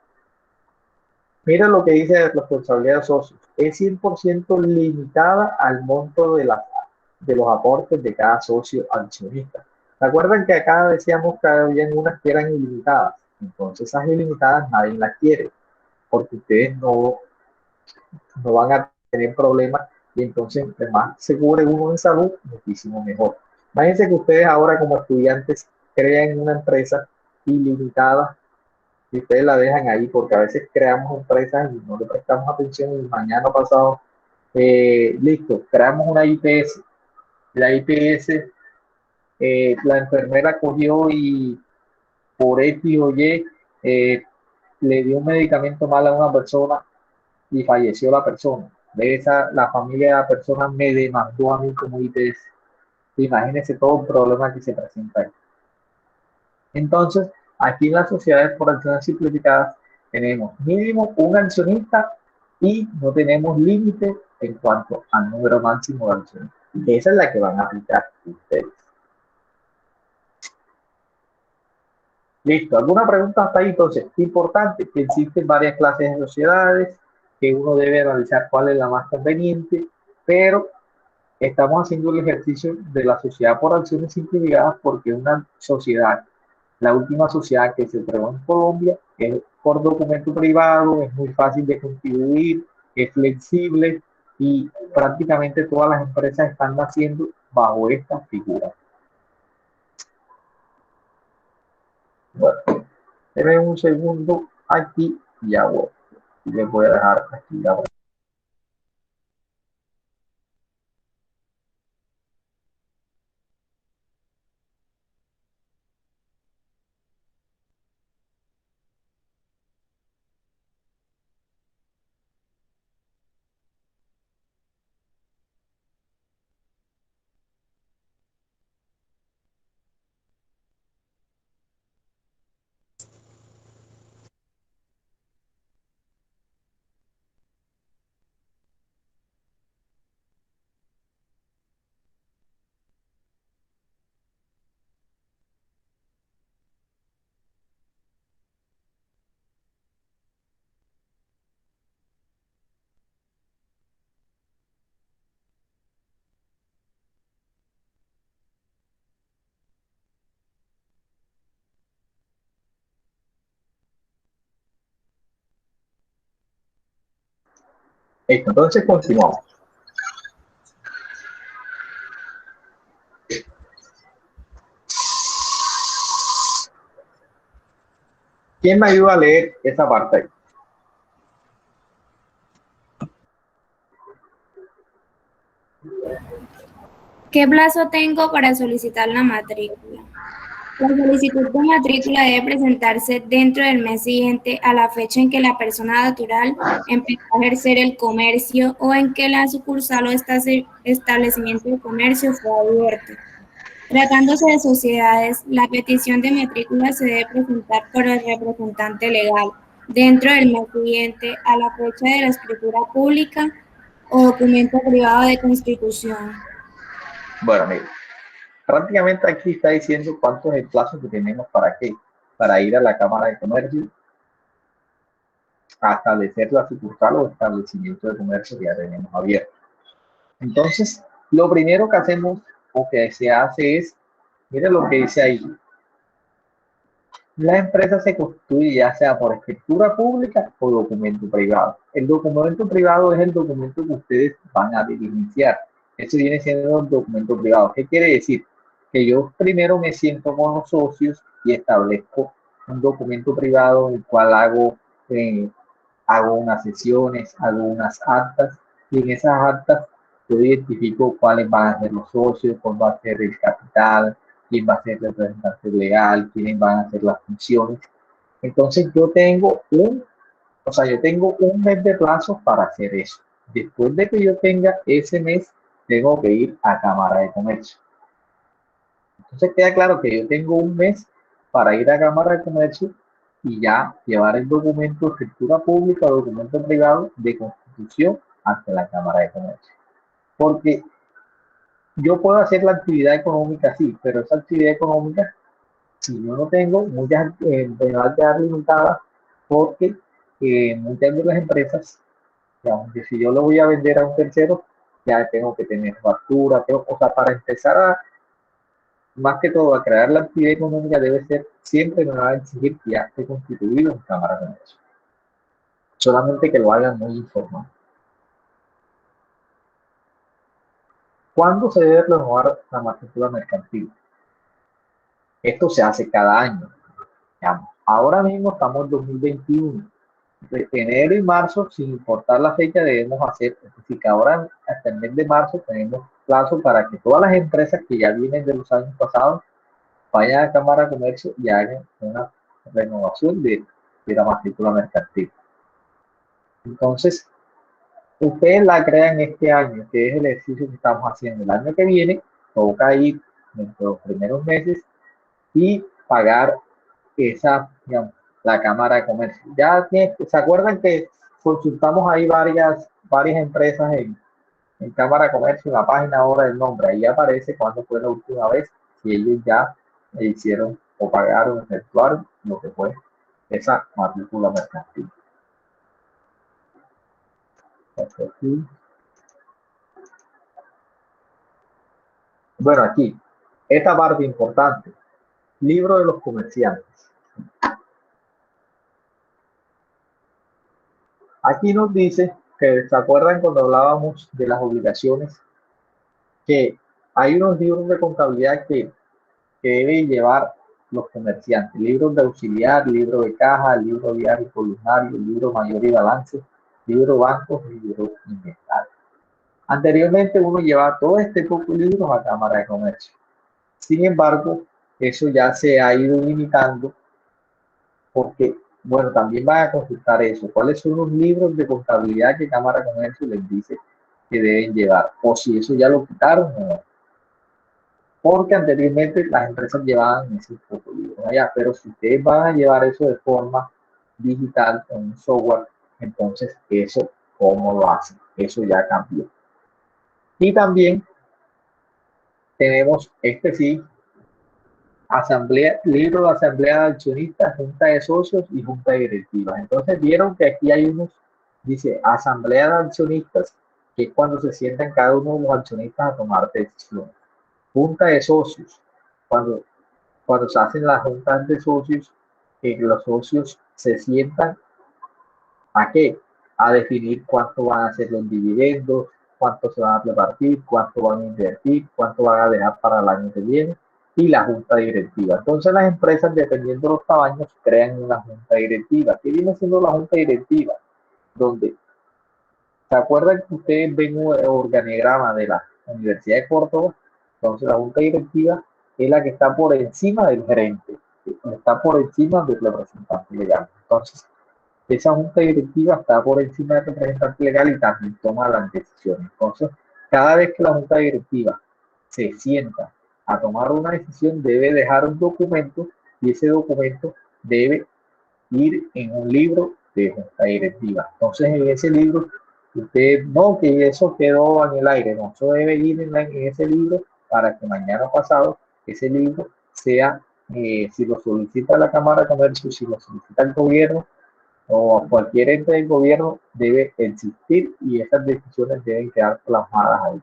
Mira lo que dice de responsabilidad de socios. Es 100% limitada al monto de los aportes de cada socio accionista. ¿Se acuerdan que acá decíamos que había unas que eran ilimitadas? Entonces esas ilimitadas nadie las quiere, porque ustedes no van a tener problemas y entonces más seguro uno en salud, muchísimo mejor. Imagínense que ustedes ahora como estudiantes crean una empresa ilimitada y ustedes la dejan ahí, porque a veces creamos empresas y no le prestamos atención y mañana pasado, listo, creamos una IPS. La IPS, la enfermera cogió y por X o Y le dio un medicamento mal a una persona y falleció la persona. La familia de la persona me demandó a mí como IPS. Imagínense todo el problema que se presenta ahí. Entonces, aquí en las sociedades por acciones simplificadas tenemos mínimo un accionista y no tenemos límite en cuanto al número máximo de accionistas. Esa es la que van a aplicar ustedes. Listo. ¿Alguna pregunta hasta ahí? Entonces, importante que existen varias clases de sociedades, que uno debe analizar cuál es la más conveniente, pero estamos haciendo el ejercicio de la sociedad por acciones simplificadas porque una sociedad, la última sociedad que se creó en Colombia, es por documento privado, es muy fácil de constituir, es flexible y prácticamente todas las empresas están naciendo bajo esta figura. Bueno, denme un segundo aquí y ya voy. Y les voy a dejar aquí ahora. Entonces continuamos. ¿Quién me ayuda a leer esa parte ahí? ¿Qué plazo tengo para solicitar la matrícula? La solicitud de matrícula debe presentarse dentro del mes siguiente a la fecha en que la persona natural empezó a ejercer el comercio o en que la sucursal o establecimiento de comercio fue abierto. Tratándose de sociedades, la petición de matrícula se debe presentar por el representante legal dentro del mes siguiente a la fecha de la escritura pública o documento privado de constitución. Bueno, mire, prácticamente aquí está diciendo cuánto es el plazo que tenemos para ir a la Cámara de Comercio a establecer la sucursal o establecimiento de comercio que ya tenemos abierto. Entonces, lo primero que hacemos o que se hace es, mire lo que dice ahí. La empresa se constituye ya sea por escritura pública o documento privado. El documento privado es el documento que ustedes van a diligenciar. Eso viene siendo un documento privado. ¿Qué quiere decir? Que yo primero me siento con los socios y establezco un documento privado en el cual hago unas sesiones, hago unas actas, y en esas actas yo identifico cuáles van a ser los socios, cuál va a ser el capital, quién va a ser el representante legal, quiénes van a ser las funciones. Entonces yo tengo yo tengo un mes de plazo para hacer eso. Después de que yo tenga ese mes, tengo que ir a Cámara de Comercio. Entonces queda claro que yo tengo un mes para ir a Cámara de Comercio y ya llevar el documento de escritura pública o documento privado de constitución ante la Cámara de Comercio. Porque yo puedo hacer la actividad económica, sí, pero esa actividad económica, si yo no tengo, muchas me va a quedar limitada porque muchas de las empresas, digamos, que si yo lo voy a vender a un tercero, ya tengo que tener factura, o sea, para empezar más que todo, a crear la actividad económica debe ser, siempre me va a exigir que ya esté constituido en Cámara de Comercio. Solamente que lo hagan muy informal. ¿Cuándo se debe renovar la matrícula mercantil? Esto se hace cada año. Digamos, ahora mismo estamos en 2021. De enero y marzo, sin importar la fecha, debemos hacer, es decir, que ahora hasta el mes de marzo tenemos plazo para que todas las empresas que ya vienen de los años pasados vayan a Cámara de Comercio y hagan una renovación de la matrícula mercantil. Entonces, ustedes la crean este año, que es el ejercicio que estamos haciendo. El año que viene, toca ir dentro de los primeros meses y pagar esa, digamos, la Cámara de Comercio. Ya ¿se acuerdan que consultamos ahí varias empresas en Cámara de Comercio, en la página ahora del nombre? Ahí aparece cuándo fue la última vez, si ellos ya hicieron o pagaron, efectuaron lo que fue esa matrícula mercantil. Bueno, aquí, esta parte importante, libro de los comerciantes. Aquí nos dice que, ¿se acuerdan cuando hablábamos de las obligaciones? Que hay unos libros de contabilidad que deben llevar los comerciantes: libros de auxiliar, libro de caja, libro diario y columnario, libro mayor y balance, libro bancos y libro inventario. Anteriormente uno llevaba todo este tipo de libros a Cámara de Comercio. Sin embargo, eso ya se ha ido limitando porque, bueno, también van a consultar eso. ¿Cuáles son los libros de contabilidad que Cámara de Comercio les dice que deben llevar? O si eso ya lo quitaron o no. Porque anteriormente las empresas llevaban ese tipo de libros allá, pero si ustedes van a llevar eso de forma digital en un software, entonces eso, ¿cómo lo hacen? Eso ya cambió. Y también tenemos libro de asamblea de accionistas, junta de socios y junta directiva. Entonces vieron que aquí hay dice asamblea de accionistas, que es cuando se sientan cada uno de los accionistas a tomar decisiones. Junta de socios, cuando se hacen las juntas de socios, los socios se sientan ¿a qué? A definir cuánto van a ser los dividendos, cuánto se van a repartir, cuánto van a invertir, cuánto van a dejar para el año que viene, y la junta directiva. Entonces las empresas, dependiendo de los tamaños, crean una junta directiva. ¿Qué viene siendo la junta directiva? Donde, ¿se acuerdan que ustedes ven un organigrama de la Universidad de Córdoba? Entonces la junta directiva es la que está por encima del gerente, está por encima del representante legal. Entonces, esa junta directiva está por encima del representante legal y también toma las decisiones. Entonces, cada vez que la junta directiva se sienta a tomar una decisión, debe dejar un documento, y ese documento debe ir en un libro de junta directiva. Entonces, en ese libro, usted no, que eso quedó en el aire, no, eso debe ir en ese libro para que mañana pasado ese libro sea, si lo solicita la Cámara de Comercio, si lo solicita el gobierno o cualquier ente del gobierno, debe existir y esas decisiones deben quedar plasmadas ahí.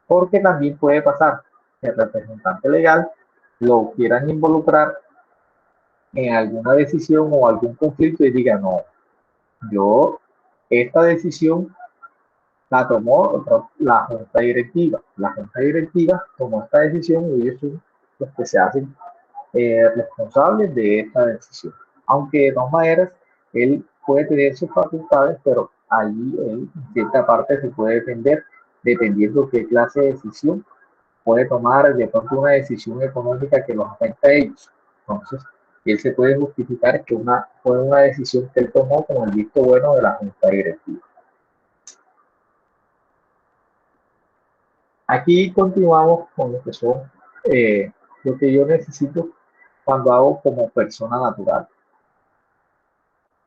Porque también puede pasar que el representante legal lo quieran involucrar en alguna decisión o algún conflicto y diga, no, yo esta decisión la tomó la junta directiva. La junta directiva tomó esta decisión y ellos son los que se hacen responsables de esta decisión. Aunque de todas maneras, él puede tener sus facultades, pero allí él en cierta parte se puede defender dependiendo qué clase de decisión puede tomar, de pronto una decisión económica que los afecta a ellos. Entonces, él se puede justificar que fue una decisión que él tomó con el visto bueno de la junta directiva. Aquí continuamos con lo que son lo que yo necesito cuando hago como persona natural.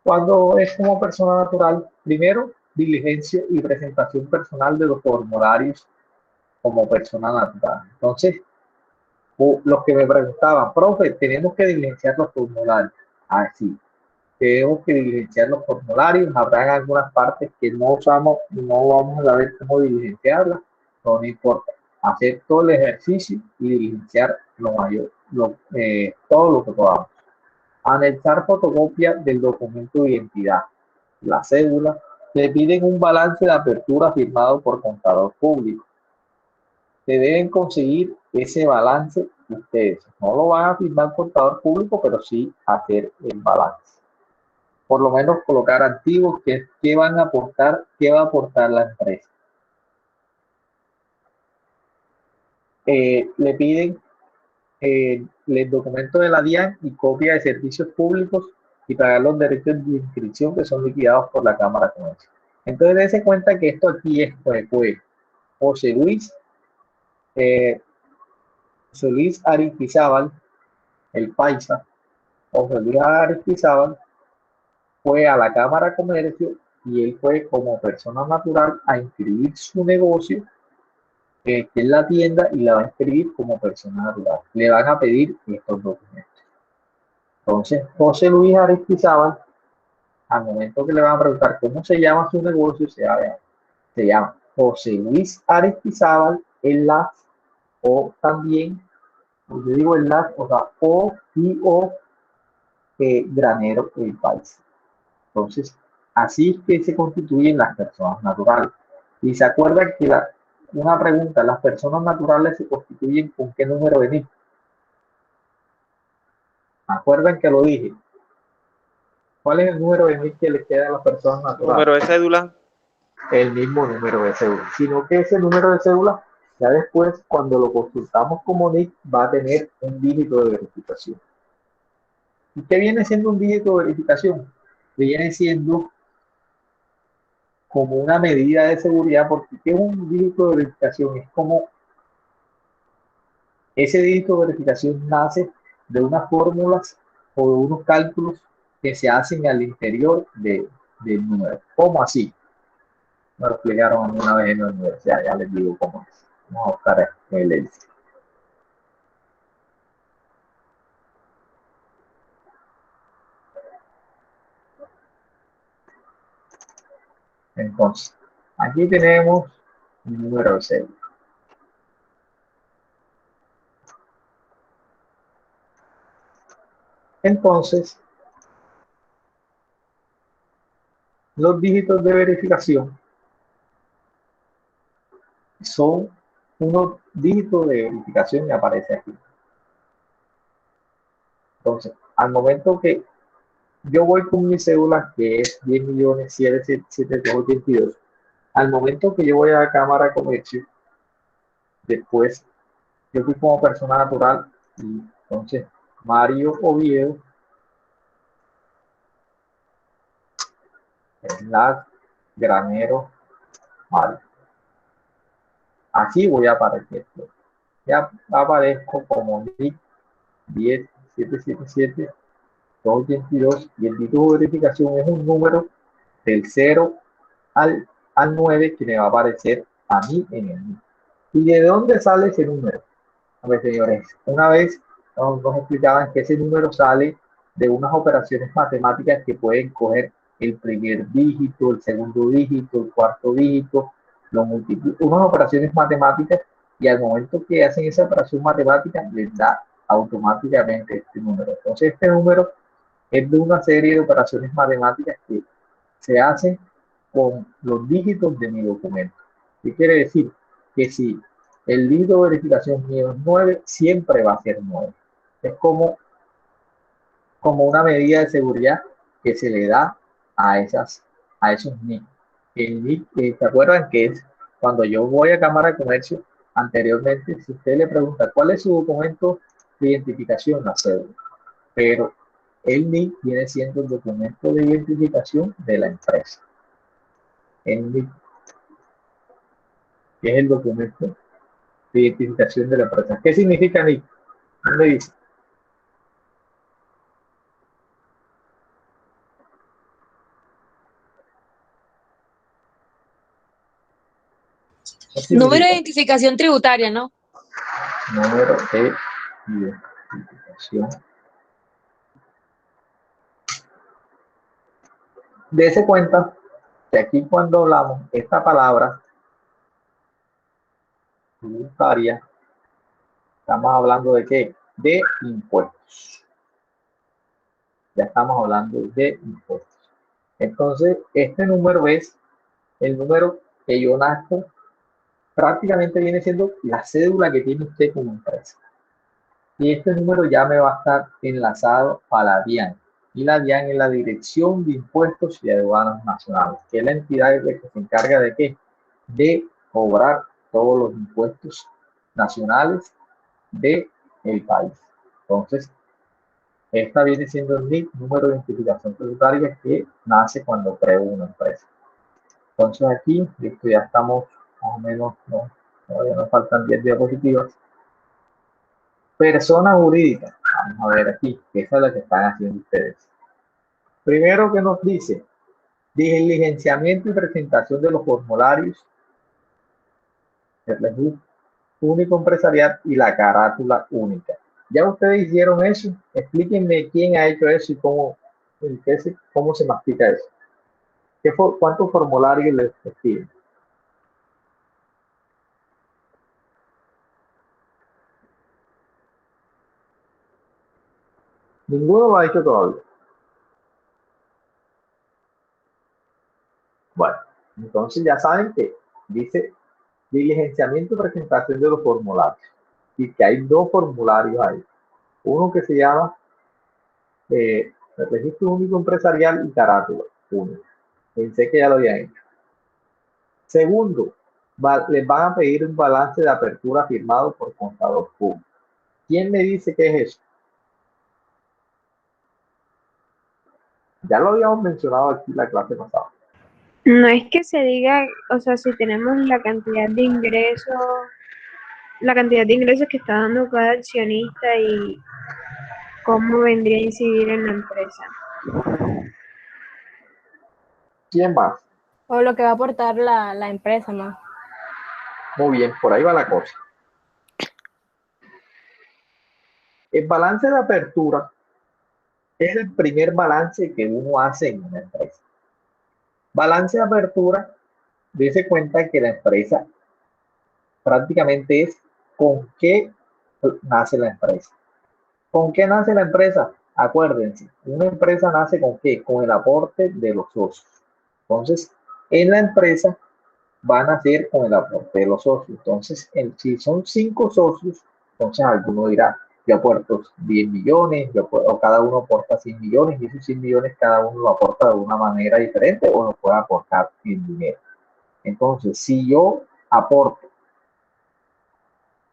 Cuando es como persona natural, primero, diligencia y presentación personal de los formularios como persona natural. Entonces, los que me preguntaban, profe, tenemos que diligenciar los formularios. Así, tenemos que diligenciar los formularios. Habrá algunas partes que no usamos y no vamos a saber cómo diligenciarlas. No importa. Hacer todo el ejercicio y diligenciar todo lo que podamos. Anexar fotocopia del documento de identidad, la cédula. Le piden un balance de apertura firmado por contador público. Se deben conseguir ese balance ustedes. No lo van a firmar contador público, pero sí hacer el balance. Por lo menos colocar activos, qué van a aportar, qué va a aportar la empresa. Le piden el documento de la DIAN y copia de servicios públicos y pagar los derechos de inscripción que son liquidados por la Cámara de Comercio. Entonces, dése cuenta que esto aquí es José Luis Aristizábal, el paisa. José Luis Aristizábal fue a la Cámara de Comercio y él fue como persona natural a inscribir su negocio que es la tienda y la va a inscribir como persona natural. Le van a pedir estos documentos. Entonces, José Luis Aristizábal, al momento que le van a preguntar cómo se llama su negocio, se llama José Luis Aristizábal Enlace, o también, yo digo Enlace, o sea, Granero El País. Entonces, así es que se constituyen las personas naturales. Y se acuerdan que una pregunta, ¿las personas naturales se constituyen con qué número de NIF? ¿Acuerdan que lo dije? ¿Cuál es el número de NIF que le queda a las personas naturales? ¿Número de cédula? El mismo número de cédula. Sino que ese número de cédula, ya después, cuando lo consultamos como NIF, va a tener un dígito de verificación. ¿Y qué viene siendo un dígito de verificación? Viene siendo como una medida de seguridad, porque ¿qué es un dígito de verificación? Es como ese dígito de verificación nace de unas fórmulas o de unos cálculos que se hacen al interior del número. ¿Cómo así? Me lo explicaron una vez en la universidad, ya les digo cómo es. Vamos a buscar el éxito. Entonces, aquí tenemos el número de cédula. Entonces, los dígitos de verificación son unos dígitos de verificación que aparece aquí. Entonces, al momento que yo voy con mi cédula, que es 10.772.000, al momento que yo voy a la Cámara de Comercio, después yo fui como persona natural y entonces Mario Oviedo, Enlace, Granero, Mario. Aquí voy a aparecer. Ya aparezco como NIC 10777-222 y el dígito de verificación es un número del 0 al 9 que me va a aparecer a mí en el NIC. ¿Y de dónde sale ese número? A ver, señores, una vez nos explicaban que ese número sale de unas operaciones matemáticas que pueden coger el primer dígito, el segundo dígito, el cuarto dígito, lo multiplican, unas operaciones matemáticas, y al momento que hacen esa operación matemática les da automáticamente este número. Entonces este número es de una serie de operaciones matemáticas que se hacen con los dígitos de mi documento. ¿Qué quiere decir? Que si el dígito de verificación mío es 9, siempre va a ser 9. Es como una medida de seguridad que se le da a esos NIC. El NIC, ¿se acuerdan que es cuando yo voy a Cámara de Comercio? Anteriormente, si usted le pregunta cuál es su documento de identificación, la cédula, pero el NIC viene siendo el documento de identificación de la empresa. El NIC es el documento de identificación de la empresa. ¿Qué significa NIC? ¿Dónde dice? Número de identificación tributaria, ¿no? Número de identificación. Dese cuenta que aquí cuando hablamos esta palabra tributaria, estamos hablando de ¿qué? De impuestos. Ya estamos hablando de impuestos. Entonces, este número es el número que yo nazco, prácticamente viene siendo la cédula que tiene usted como empresa. Y este número ya me va a estar enlazado a la DIAN. Y la DIAN es la Dirección de Impuestos y Aduanas Nacionales, que es la entidad que se encarga de ¿qué? De cobrar todos los impuestos nacionales del país. Entonces, esta viene siendo el NIC, número de identificación tributaria, que nace cuando creo una empresa. Entonces aquí, listo, ya estamos más o menos, no, todavía nos faltan 10 diapositivas. Persona jurídica, vamos a ver aquí, que esa es la que están haciendo ustedes. Primero que nos dice, diligenciamiento y presentación de los formularios, el registro único empresarial y la carátula única. Ya ustedes hicieron eso, explíquenme quién ha hecho eso y cómo se mastica eso. ¿Cuántos formularios les piden? Ninguno lo ha hecho todavía. Bueno, entonces ya saben que dice diligenciamiento y presentación de los formularios. Y que hay dos formularios ahí. Uno que se llama el registro único empresarial y carátula única. Pensé que ya lo habían hecho. Segundo, les van a pedir un balance de apertura firmado por contador público. ¿Quién me dice qué es eso? Ya lo habíamos mencionado aquí en la clase pasada. No es que se diga, o sea, si tenemos la cantidad de ingresos que está dando cada accionista y cómo vendría a incidir en la empresa. ¿Quién más? O lo que va a aportar la empresa, ¿no? Muy bien, por ahí va la cosa. El balance de apertura es el primer balance que uno hace en una empresa. Balance de apertura, dése cuenta que la empresa prácticamente es con qué nace la empresa. ¿Con qué nace la empresa? Acuérdense, una empresa nace con qué? Con el aporte de los socios. Entonces, en la empresa van a ser con el aporte de los socios. Entonces, si son 5 socios, entonces alguno dirá, yo aporto 10 millones, o cada uno aporta 100 millones, y esos 100 millones cada uno lo aporta de una manera diferente o lo puede aportar en dinero. Entonces, si yo aporto,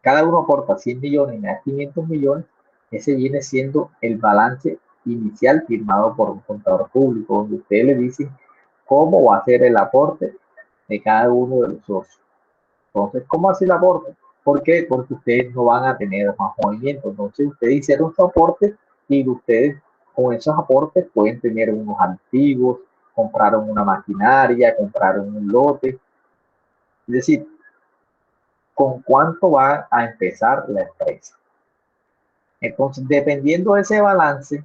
cada uno aporta 100 millones y me da 500 millones, ese viene siendo el balance inicial firmado por un contador público, donde ustedes le dicen cómo va a ser el aporte de cada uno de los socios. Entonces, ¿cómo hace el aporte? ¿Por qué? Porque ustedes no van a tener más movimiento. Entonces, ustedes hicieron su aporte y ustedes con esos aportes pueden tener unos activos, compraron una maquinaria, compraron un lote. Es decir, ¿con cuánto va a empezar la empresa? Entonces, dependiendo de ese balance,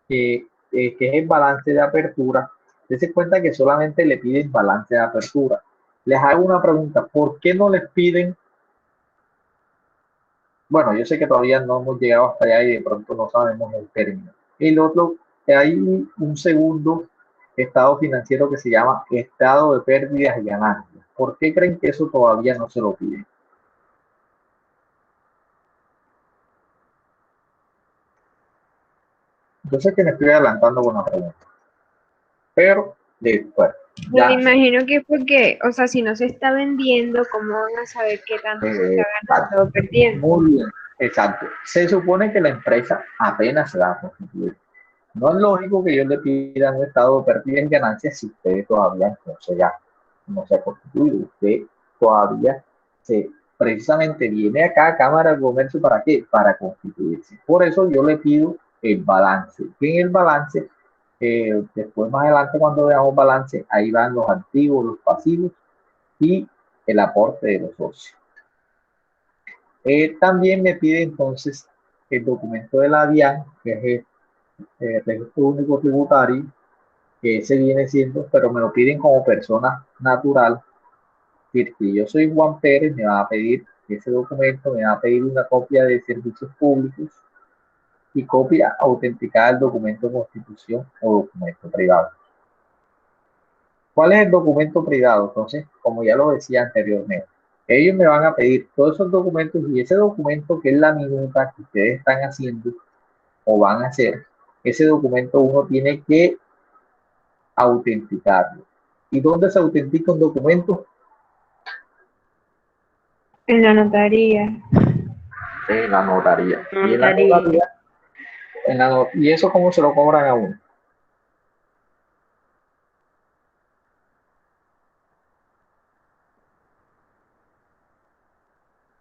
que es el balance de apertura, dense cuenta que solamente le piden balance de apertura. Les hago una pregunta, ¿por qué no les piden bueno, yo sé que todavía no hemos llegado hasta allá y de pronto no sabemos el término. El otro, que hay un segundo estado financiero que se llama estado de pérdidas y ganancias. ¿Por qué creen que eso todavía no se lo piden? Yo sé que me estoy adelantando con la pregunta, pero después, Me ya, imagino que es porque, o sea, si no se está vendiendo, ¿cómo van a saber qué tanto se está ganando o perdiendo? muy bien, exacto. Se supone que la empresa apenas se va a constituir. No es lógico que yo le pida un estado de pérdidas y ganancias si usted todavía no se ha constituido. Usted todavía precisamente viene acá a Cámara de Comercio, ¿para qué? Para constituirse. Por eso yo le pido el balance. Que en el balance, después más adelante cuando veamos balance, ahí van los activos, los pasivos y el aporte de los socios. También me pide entonces el documento de la DIAN, que es el Registro Único Tributario, que ese viene siendo, pero me lo piden como persona natural. Es decir, que yo soy Juan Pérez, me va a pedir ese documento, me va a pedir una copia de servicios públicos y copia autenticada del documento de constitución o documento privado. ¿Cuál es el documento privado? Entonces, como ya lo decía anteriormente, ellos me van a pedir todos esos documentos y ese documento que es la minuta que ustedes están haciendo o van a hacer, ese documento uno tiene que autenticarlo. ¿Y dónde se autentica un documento? En la notaría. En la notaría. Y en la notaría, ¿y eso cómo se lo cobran a uno?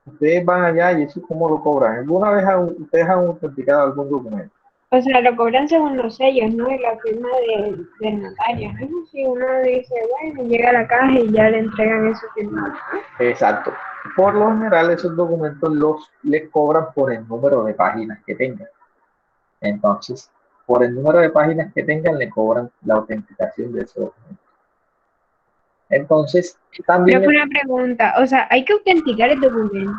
Ustedes van allá y eso cómo lo cobran. ¿Alguna vez ustedes han autenticado algún documento? O sea, lo cobran según los sellos, ¿no? Y la firma del notario, ¿no? Si uno dice, bueno, llega a la caja y ya le entregan eso firmado. Exacto. Por lo general, esos documentos les cobran por el número de páginas que tengan. Entonces, por el número de páginas que tengan, le cobran la autenticación de ese documento. Entonces, también... Pero fue una pregunta, o sea, ¿hay que autenticar el documento?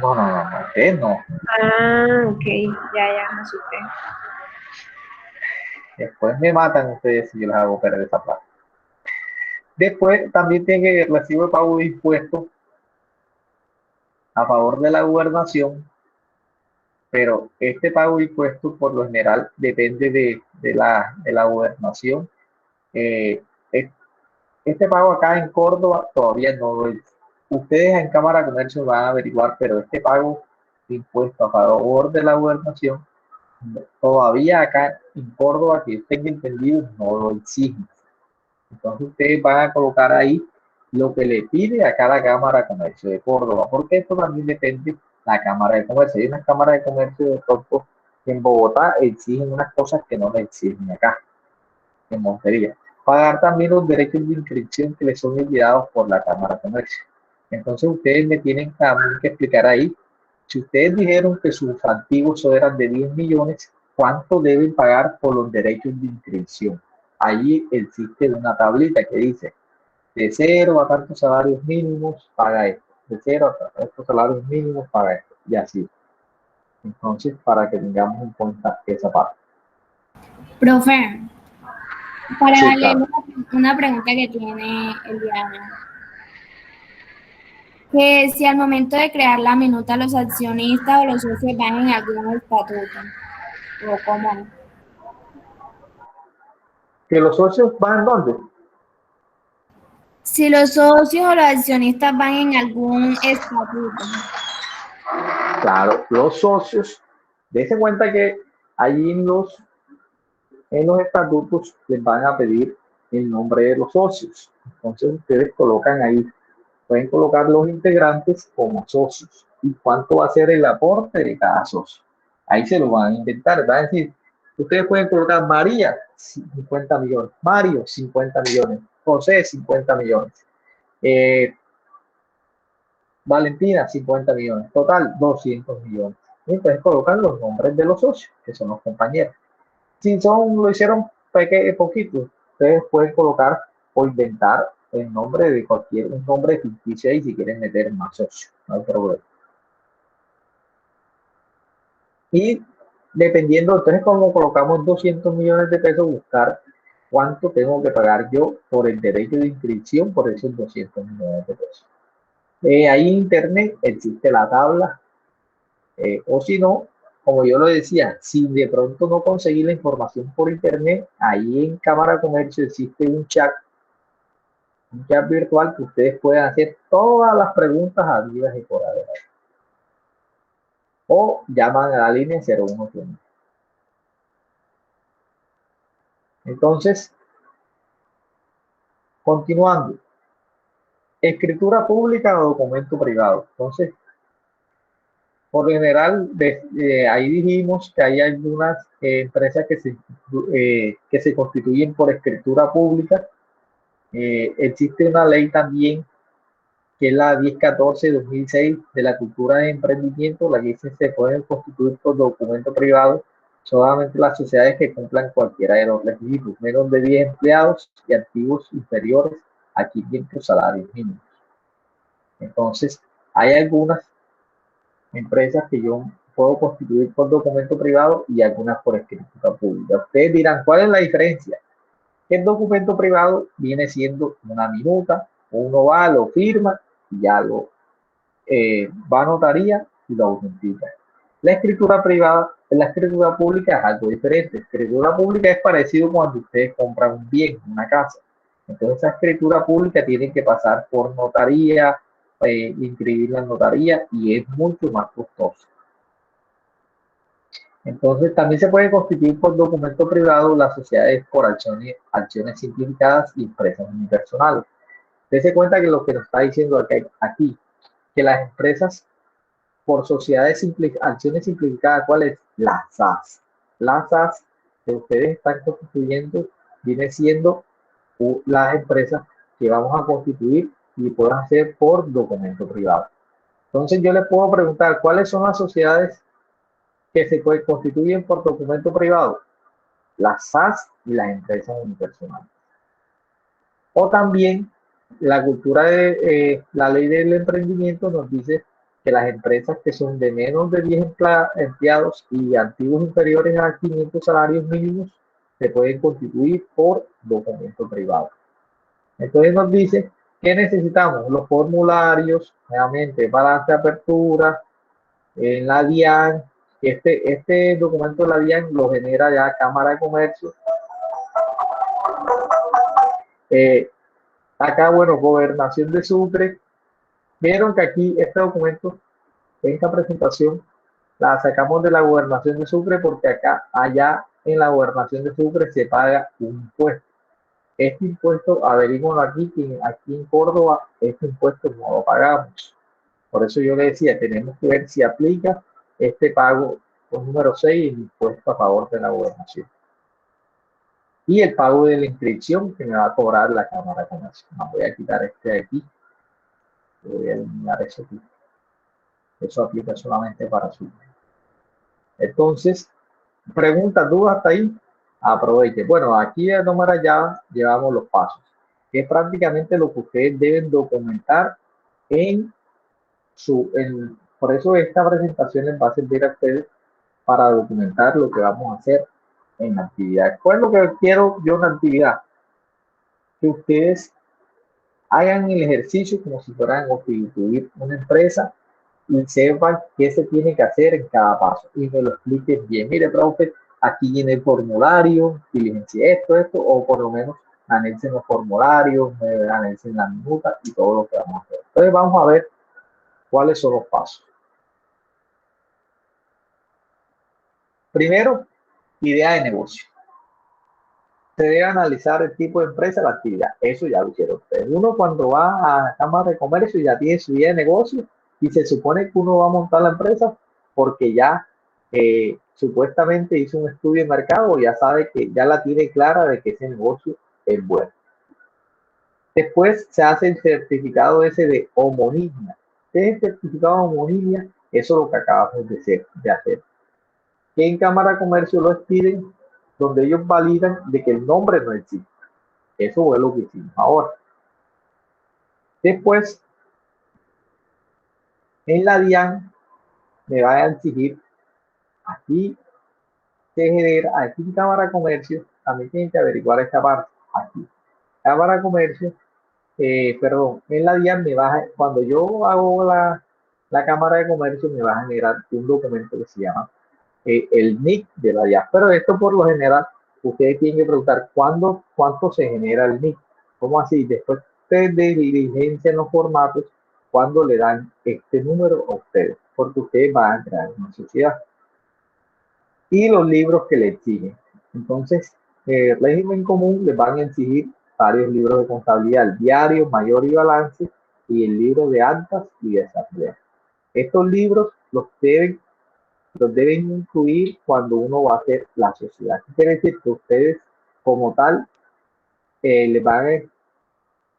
No, ustedes no. Ah, ok, ya me asusté. Después me matan ustedes si yo les hago perder esa plata. Después también tiene el recibo de pago de impuestos a favor de la gobernación, pero este pago de impuestos por lo general depende de la gobernación. Este pago acá en Córdoba todavía no lo es. Ustedes en Cámara de Comercio van a averiguar, pero este pago de impuestos a favor de la gobernación todavía acá en Córdoba, que tengo entendido, no lo exigen. Entonces ustedes van a colocar ahí lo que le pide a cada Cámara de Comercio de Córdoba, porque esto también depende de la Cámara de Comercio. Hay una Cámara de Comercio de pronto en Bogotá exigen unas cosas que no le exigen acá, en Montería. Pagar también los derechos de inscripción que les son enviados por la Cámara de Comercio. Entonces ustedes me tienen también que explicar ahí, si ustedes dijeron que sus activos eran de 10 millones, ¿cuánto deben pagar por los derechos de inscripción? Ahí existe una tablita que dice, de 0 a tantos salarios mínimos, paga esto. De 0 a tantos salarios mínimos, paga esto. Y así. Entonces, para que tengamos en cuenta esa parte. Profe, para Sí, darle claro. una pregunta que tiene Eliana. Que si al momento de crear la minuta los accionistas o los socios van en algún estatuto, o cómo. ¿Que los socios van dónde? Si los socios o los accionistas van en algún estatuto. Claro, los socios, dense cuenta que allí en los estatutos les van a pedir el nombre de los socios. Entonces ustedes colocan ahí, pueden colocar los integrantes como socios y cuánto va a ser el aporte de cada socio. Ahí se lo van a inventar, van a decir, ustedes pueden colocar María, 50 millones, Mario, 50 millones, José, 50 millones, Valentina, 50 millones, total 200 millones. Y entonces colocan los nombres de los socios, que son los compañeros. Si lo hicieron poquito, ustedes pueden colocar o inventar el nombre de un nombre ficticio ahí si quieren meter más socios, no hay problema. Y dependiendo, entonces como colocamos 200 millones de pesos, buscar cuánto tengo que pagar yo por el derecho de inscripción por esos 200 millones de pesos. Ahí en internet existe la tabla, o si no, como yo lo decía, si de pronto no conseguí la información por internet, ahí en Cámara de Comercio existe un chat virtual que ustedes pueden hacer todas las preguntas habidas y por haber. O llaman a la línea 011. Entonces, continuando. Escritura pública o documento privado. Entonces, por lo general, ahí dijimos que hay algunas empresas que se constituyen por escritura pública. Existe una ley también, que es la 1014-2006 de la cultura de emprendimiento, la que dice que se pueden constituir por documento privado solamente las sociedades que cumplan cualquiera de los requisitos, menos de 10 empleados y activos inferiores a 500 salarios mínimos. Entonces, hay algunas empresas que yo puedo constituir por documento privado y algunas por escritura pública. Ustedes dirán, ¿cuál es la diferencia? El documento privado viene siendo una minuta, uno va, lo firma y ya lo va a notaría y lo autentica. La escritura pública es algo diferente. La escritura pública es parecido cuando ustedes compran un bien, una casa. Entonces, esa escritura pública tiene que pasar por notaría, inscribirla en notaría y es mucho más costoso. Entonces, también se puede constituir por documento privado las sociedades por acciones simplificadas y empresas unipersonales. Dese cuenta que lo que nos está diciendo aquí, que las empresas por acciones simplificadas, ¿cuál es? Las SAS. Las SAS que ustedes están constituyendo viene siendo las empresas que vamos a constituir y pueden hacer por documento privado. Entonces yo les puedo preguntar, ¿cuáles son las sociedades que se constituyen por documento privado? Las SAS y las empresas unipersonales. O también la cultura de la ley del emprendimiento nos dice que las empresas que son de menos de 10 empleados y activos inferiores a 500 salarios mínimos se pueden constituir por documento privado. Entonces nos dice que necesitamos los formularios, nuevamente balance de apertura, en la DIAN. Este documento de la DIAN lo genera ya Cámara de Comercio. Acá, bueno, Gobernación de Sucre. Vieron que aquí este documento, esta presentación, la sacamos de la Gobernación de Sucre porque allá en la Gobernación de Sucre se paga un impuesto. Este impuesto, averiguo aquí, que aquí en Córdoba, este impuesto no lo pagamos. Por eso yo le decía, tenemos que ver si aplica este pago con número 6, el impuesto a favor de la gobernación. Y el pago de la inscripción que me va a cobrar la Cámara de Comercio. No, voy a quitar este de aquí. Voy a eliminar eso aquí. Eso aplica solamente para su. Entonces, preguntas, dudas hasta ahí. Aproveche. Bueno, aquí de número ya llevamos los pasos, que es prácticamente lo que ustedes deben documentar por eso esta presentación les va a servir a ustedes para documentar lo que vamos a hacer en la actividad. ¿Cuál es lo que quiero yo en la actividad? Que ustedes hagan el ejercicio como si fueran a constituir una empresa y sepan qué se tiene que hacer en cada paso y me lo expliquen bien. Mire, profe, aquí viene el formulario, diligencia esto, o por lo menos anexen los formularios, anexen la minuta y todo lo que vamos a hacer. Entonces vamos a ver cuáles son los pasos. Primero, idea de negocio. Se debe analizar el tipo de empresa, la actividad. Eso ya lo hicieron ustedes. Uno cuando va a Cámara de Comercio ya tiene su idea de negocio y se supone que uno va a montar la empresa porque ya supuestamente hizo un estudio de mercado, ya sabe que ya la tiene clara de que ese negocio es bueno. Después se hace el certificado ese de homonimia. Ese certificado de homonimia, eso es lo que acabamos de hacer. Que en Cámara de Comercio lo piden, donde ellos validan de que el nombre no existe. Eso es lo que hicimos ahora. Después, en la DIAN me va a exigir aquí se genera, aquí en Cámara de Comercio, también tienen que averiguar esta parte. Aquí, Cámara de Comercio, perdón, en la DIAN me va, cuando yo hago la Cámara de Comercio, me va a generar un documento que se llama el NIC de la DIAN. Pero esto por lo general, ustedes tienen que preguntar cuánto se genera el NIC. ¿Cómo así? Después de diligencia en los formatos, ¿cuándo le dan este número a ustedes? Porque ustedes van a crear una sociedad. Y los libros que le exigen. Entonces, el régimen común les van a exigir varios libros de contabilidad, el diario, mayor y balance, y el libro de actas y de asamblea. Estos libros los deben incluir cuando uno va a hacer la sociedad. Quiere decir que ustedes, como tal, les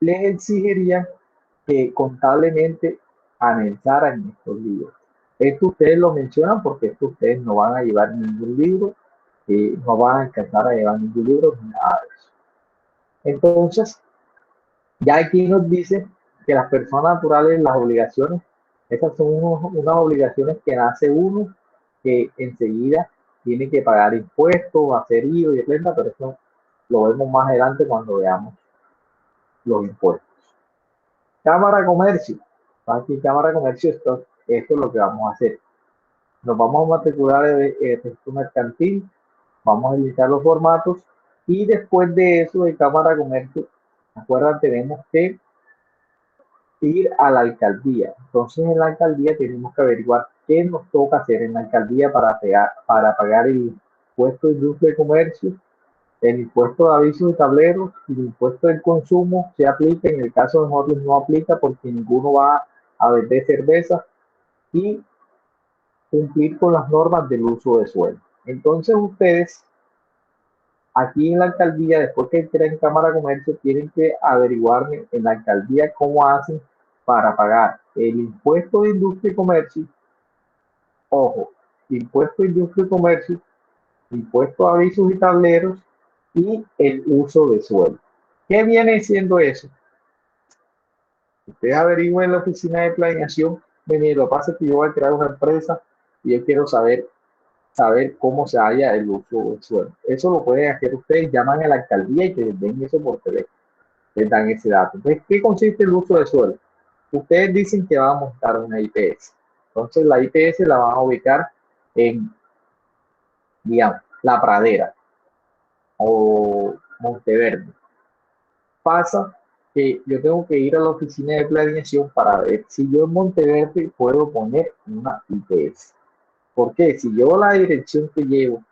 exigirían que contablemente anexaran estos libros. Esto ustedes lo mencionan porque esto ustedes no van a llevar ningún libro, no van a alcanzar a llevar ningún libro, ni nada de eso. Entonces, ya aquí nos dice que las personas naturales, las obligaciones, esas son unas obligaciones que nace uno, que enseguida tiene que pagar impuestos, hacer IVA y renta, pero eso lo vemos más adelante cuando veamos los impuestos. Cámara de Comercio. Aquí Cámara de Comercio, esto es lo que vamos a hacer. Nos vamos a matricular el registro mercantil, vamos a editar los formatos y después de eso de Cámara de Comercio, acuérdense, tenemos que ir a la alcaldía. Entonces en la alcaldía tenemos que averiguar qué nos toca hacer en la alcaldía para pagar el impuesto de industria y comercio, el impuesto de avisos y tableros y el impuesto del consumo se aplica. En el caso de nosotros no aplica porque ninguno va a vender cerveza, y cumplir con las normas del uso de suelo. Entonces ustedes aquí en la alcaldía, después que entren en Cámara de Comercio, tienen que averiguarme en la alcaldía cómo hacen para pagar el impuesto de industria y comercio. Ojo, impuesto de industria y comercio, impuesto a avisos y tableros y el uso de suelo. ¿Qué viene siendo eso? Ustedes averigüen en la oficina de planeación. Lo que pasa es que yo voy a crear una empresa y yo quiero saber cómo se halla el uso del suelo. Eso lo pueden hacer ustedes, llaman a la alcaldía y que les den eso por teléfono, les dan ese dato. Entonces, ¿qué consiste el uso del suelo? Ustedes dicen que van a montar una IPS. Entonces, la IPS la van a ubicar en, digamos, La Pradera o Monteverde. Pasa que yo tengo que ir a la oficina de planeación para ver si yo en Monteverde puedo poner una IPS. Porque si yo la dirección que llevo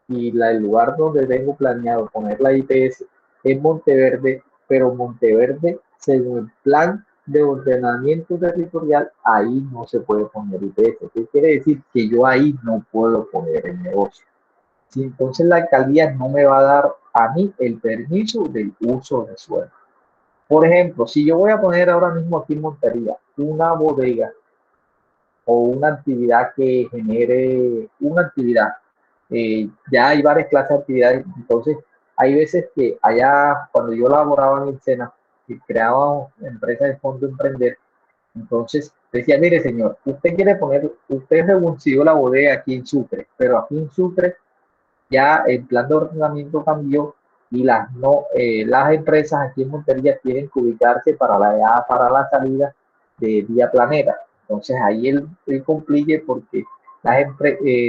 y el lugar donde tengo planeado poner la IPS es Monteverde, pero Monteverde, según el plan de ordenamiento territorial, ahí no se puede poner IPS. ¿Qué quiere decir? Que yo ahí no puedo poner el negocio. Si entonces la alcaldía no me va a dar a mí el permiso del uso de suelo. Por ejemplo, si yo voy a poner ahora mismo aquí en Montería una bodega o una actividad que genere una actividad, ya hay varias clases de actividades. Entonces hay veces que allá cuando yo laboraba en el SENA y creaba empresas de fondo emprender, entonces decía, mire señor, usted quiere poner, usted consiguió la bodega aquí en Sucre, pero aquí en Sucre ya el plan de ordenamiento cambió y las empresas aquí en Montería tienen que ubicarse para la salida de Vía Planera. Entonces ahí él complique porque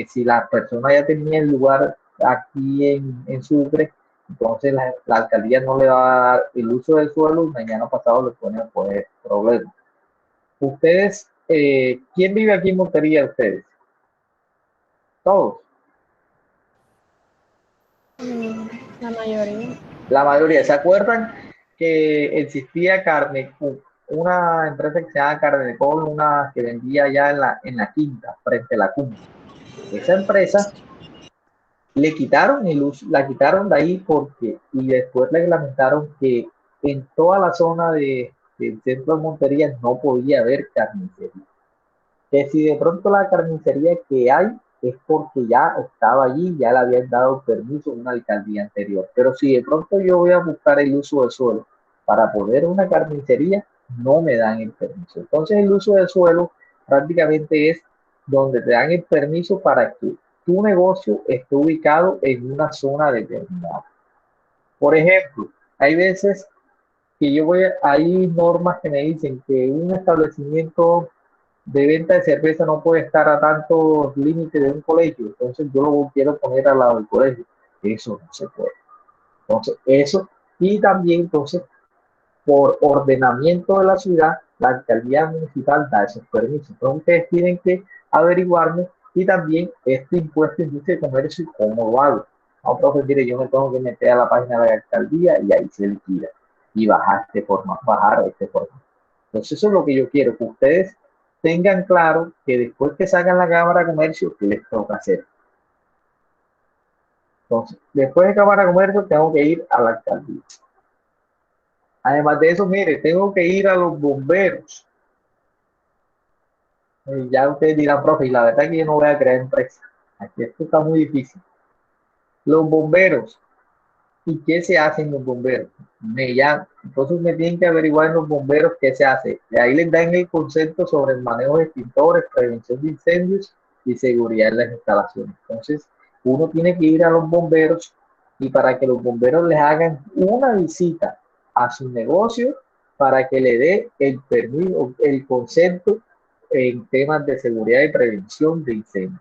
si la persona ya tenía el lugar aquí en Sucre, entonces la alcaldía no le va a dar el uso del suelo y mañana pasado le pone a poner problemas. Ustedes, ¿quién vive aquí en Montería? Ustedes. Todos. La mayoría. La mayoría. ¿Se acuerdan que existía una empresa que se llama Carnecol, una que vendía allá en la quinta, frente a la cumbre? Esa empresa le quitaron el uso, la quitaron de ahí y después le reglamentaron que en toda la zona del centro de Montería no podía haber carnicería. Que si de pronto la carnicería que hay es porque ya estaba allí, ya le habían dado permiso en una alcaldía anterior. Pero si de pronto yo voy a buscar el uso del suelo para poner una carnicería, no me dan el permiso. Entonces el uso del suelo prácticamente es donde te dan el permiso para que tu negocio esté ubicado en una zona determinada. Por ejemplo, hay veces que hay normas que me dicen que un establecimiento de venta de cerveza no puede estar a tantos límites de un colegio, entonces yo lo quiero poner al lado del colegio. Eso no se puede. Entonces, eso, y también, entonces, por ordenamiento de la ciudad, la alcaldía municipal da esos permisos. Entonces, ustedes tienen que averiguarme y también este impuesto de industria y comercio y cómo lo hago. No, profe, mire, yo me tengo que meter a la página de la alcaldía y ahí se liquida y bajar este forma. Entonces, eso es lo que yo quiero, que ustedes tengan claro que después que salgan la Cámara de Comercio, ¿qué les toca hacer? Entonces, después de Cámara de Comercio, tengo que ir a la alcaldía. Además de eso, mire, tengo que ir a los bomberos. Ya ustedes dirán, profe, y la verdad es que yo no voy a crear empresa. Aquí esto está muy difícil. Los bomberos. ¿Y qué se hace en los bomberos? Entonces me tienen que averiguar en los bomberos qué se hace. De ahí les dan el concepto sobre el manejo de extintores, prevención de incendios y seguridad en las instalaciones. Entonces, uno tiene que ir a los bomberos y para que los bomberos les hagan una visita a su negocio para que le dé el permiso, el concepto en temas de seguridad y prevención de incendios.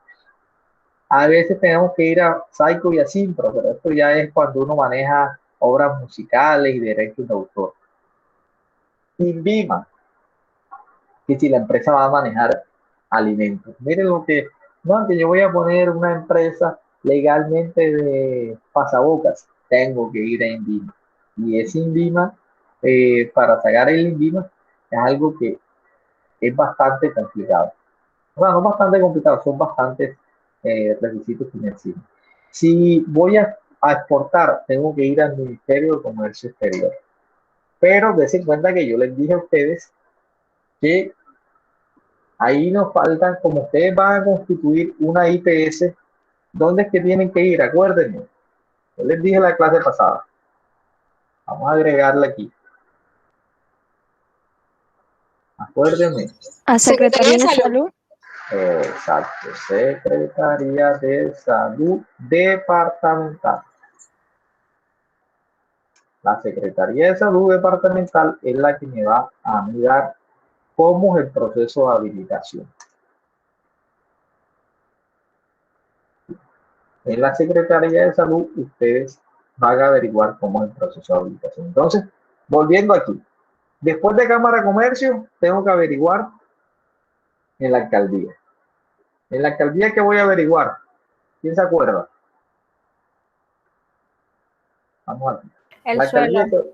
A veces tenemos que ir a Saico y a Simpro, pero esto ya es cuando uno maneja obras musicales y derechos de autor. INVIMA, que si la empresa va a manejar alimentos. Miren lo que, no, que yo voy a poner una empresa legalmente de pasabocas, tengo que ir a INVIMA. Y ese INVIMA, para sacar el INVIMA, es algo que es bastante complicado. O sea, no bastante complicado, son bastantes requisitos financieros. Si voy a exportar, tengo que ir al Ministerio de Comercio Exterior. Pero dense cuenta que yo les dije a ustedes que ahí nos faltan, como ustedes van a constituir una IPS, ¿dónde es que tienen que ir? Acuérdense. Yo les dije la clase pasada. Vamos a agregarla aquí. Acuérdenme. A Secretaría de Salud. Exacto, Secretaría de Salud Departamental. La Secretaría de Salud Departamental es la que me va a mirar cómo es el proceso de habilitación. En la Secretaría de Salud ustedes van a averiguar cómo es el proceso de habilitación. Entonces, volviendo aquí, después de Cámara de Comercio, tengo que averiguar en la alcaldía. En la alcaldía, ¿qué voy a averiguar? ¿Quién se acuerda? Vamos aquí. El La suelo. alcaldía,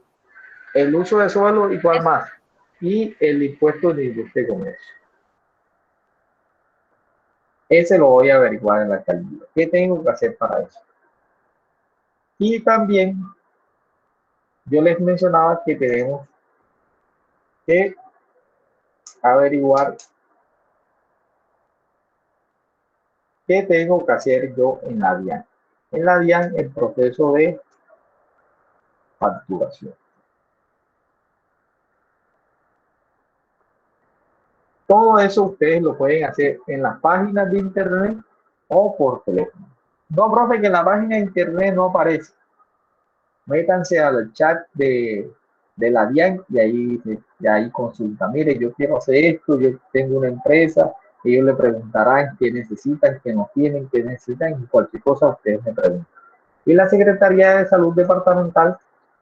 el uso de suelo y cuál más. Y el impuesto de industria y comercio. Ese lo voy a averiguar en la alcaldía. ¿Qué tengo que hacer para eso? Y también, yo les mencionaba que tenemos que averiguar qué tengo que hacer yo en la DIAN. En la DIAN, el proceso de facturación. Todo eso ustedes lo pueden hacer en las páginas de internet o por teléfono. No, profe, que en la página de internet no aparece. Métanse al chat de la DIAN y ahí consulta. Mire, yo quiero hacer esto, yo tengo una empresa, ellos le preguntarán qué necesitan, qué no tienen, qué necesitan y cualquier cosa ustedes me preguntan. Y la Secretaría de Salud Departamental,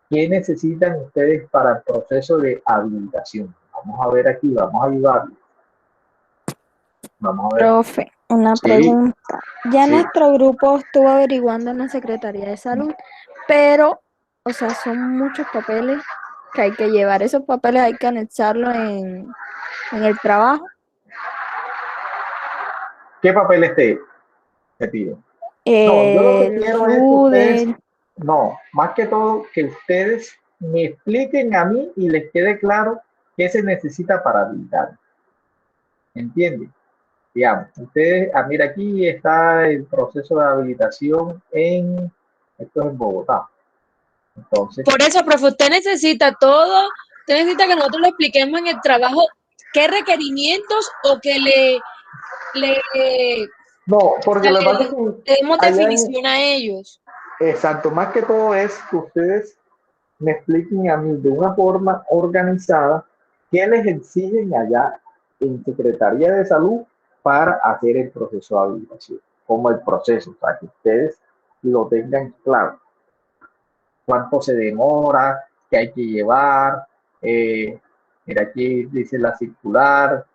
¿qué necesitan ustedes para el proceso de habilitación? Vamos a ver aquí, vamos a ayudarles. Vamos a ver. Profe, una pregunta. Ya nuestro grupo estuvo averiguando en la Secretaría de Salud, pero, o sea, son muchos papeles que hay que llevar. Esos papeles hay que anexarlos en el trabajo. ¿Qué papeles te piden? No, yo lo que quiero es que ustedes, no, más que todo, que ustedes me expliquen a mí y les quede claro qué se necesita para habilitar. ¿Entienden? Digamos, ustedes, mira, aquí está el proceso de habilitación esto es en Bogotá. Entonces, por eso, profe, usted necesita todo, usted necesita que nosotros le expliquemos en el trabajo qué requerimientos o que No, porque lo que pasa es Le que demos allá definición a ellos. exacto, más que todo es que ustedes me expliquen a mí de una forma organizada qué les exigen allá en Secretaría de Salud para hacer el proceso de habilitación, como el proceso, para que ustedes lo tengan claro. Cuánto se demora, qué hay que llevar, mira aquí dice la circular,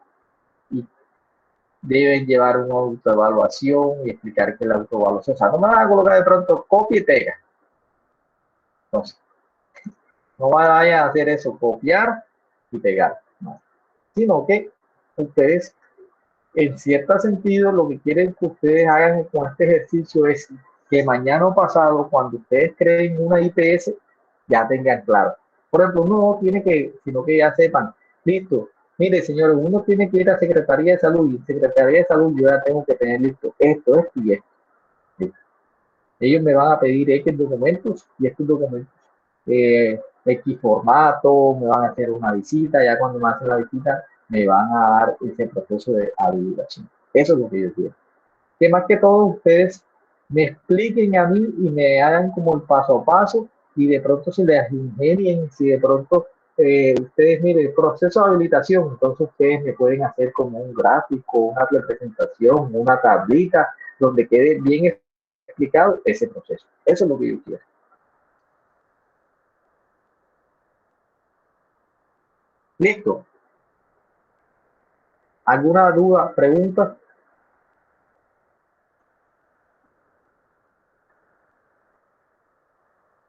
y deben llevar una autoevaluación y explicar que la autoevaluación, o sea, no me van a colocar de pronto copia y pega. Entonces, no vayan a hacer eso, copiar y pegar, no. Sino que ustedes, en cierto sentido, lo que quieren que ustedes hagan con este ejercicio es que mañana o pasado, cuando ustedes creen una IPS, ya tengan claro. Por ejemplo, uno no tiene que, sino que ya sepan, listo, mire señores, uno tiene que ir a Secretaría de Salud y en Secretaría de Salud yo ya tengo que tener listo esto y esto. ¿Sí? Ellos me van a pedir X documentos y estos documentos, X formato, me van a hacer una visita, ya cuando me hacen la visita me van a dar ese proceso de habilitación. Eso es lo que yo quiero. Que más que todo ustedes me expliquen a mí y me hagan como el paso a paso y de pronto se les ingenien, si de pronto ustedes, miren, el proceso de habilitación, entonces ustedes me pueden hacer como un gráfico, una presentación, una tablita, donde quede bien explicado ese proceso. Eso es lo que yo quiero. Listo. ¿Alguna duda, pregunta?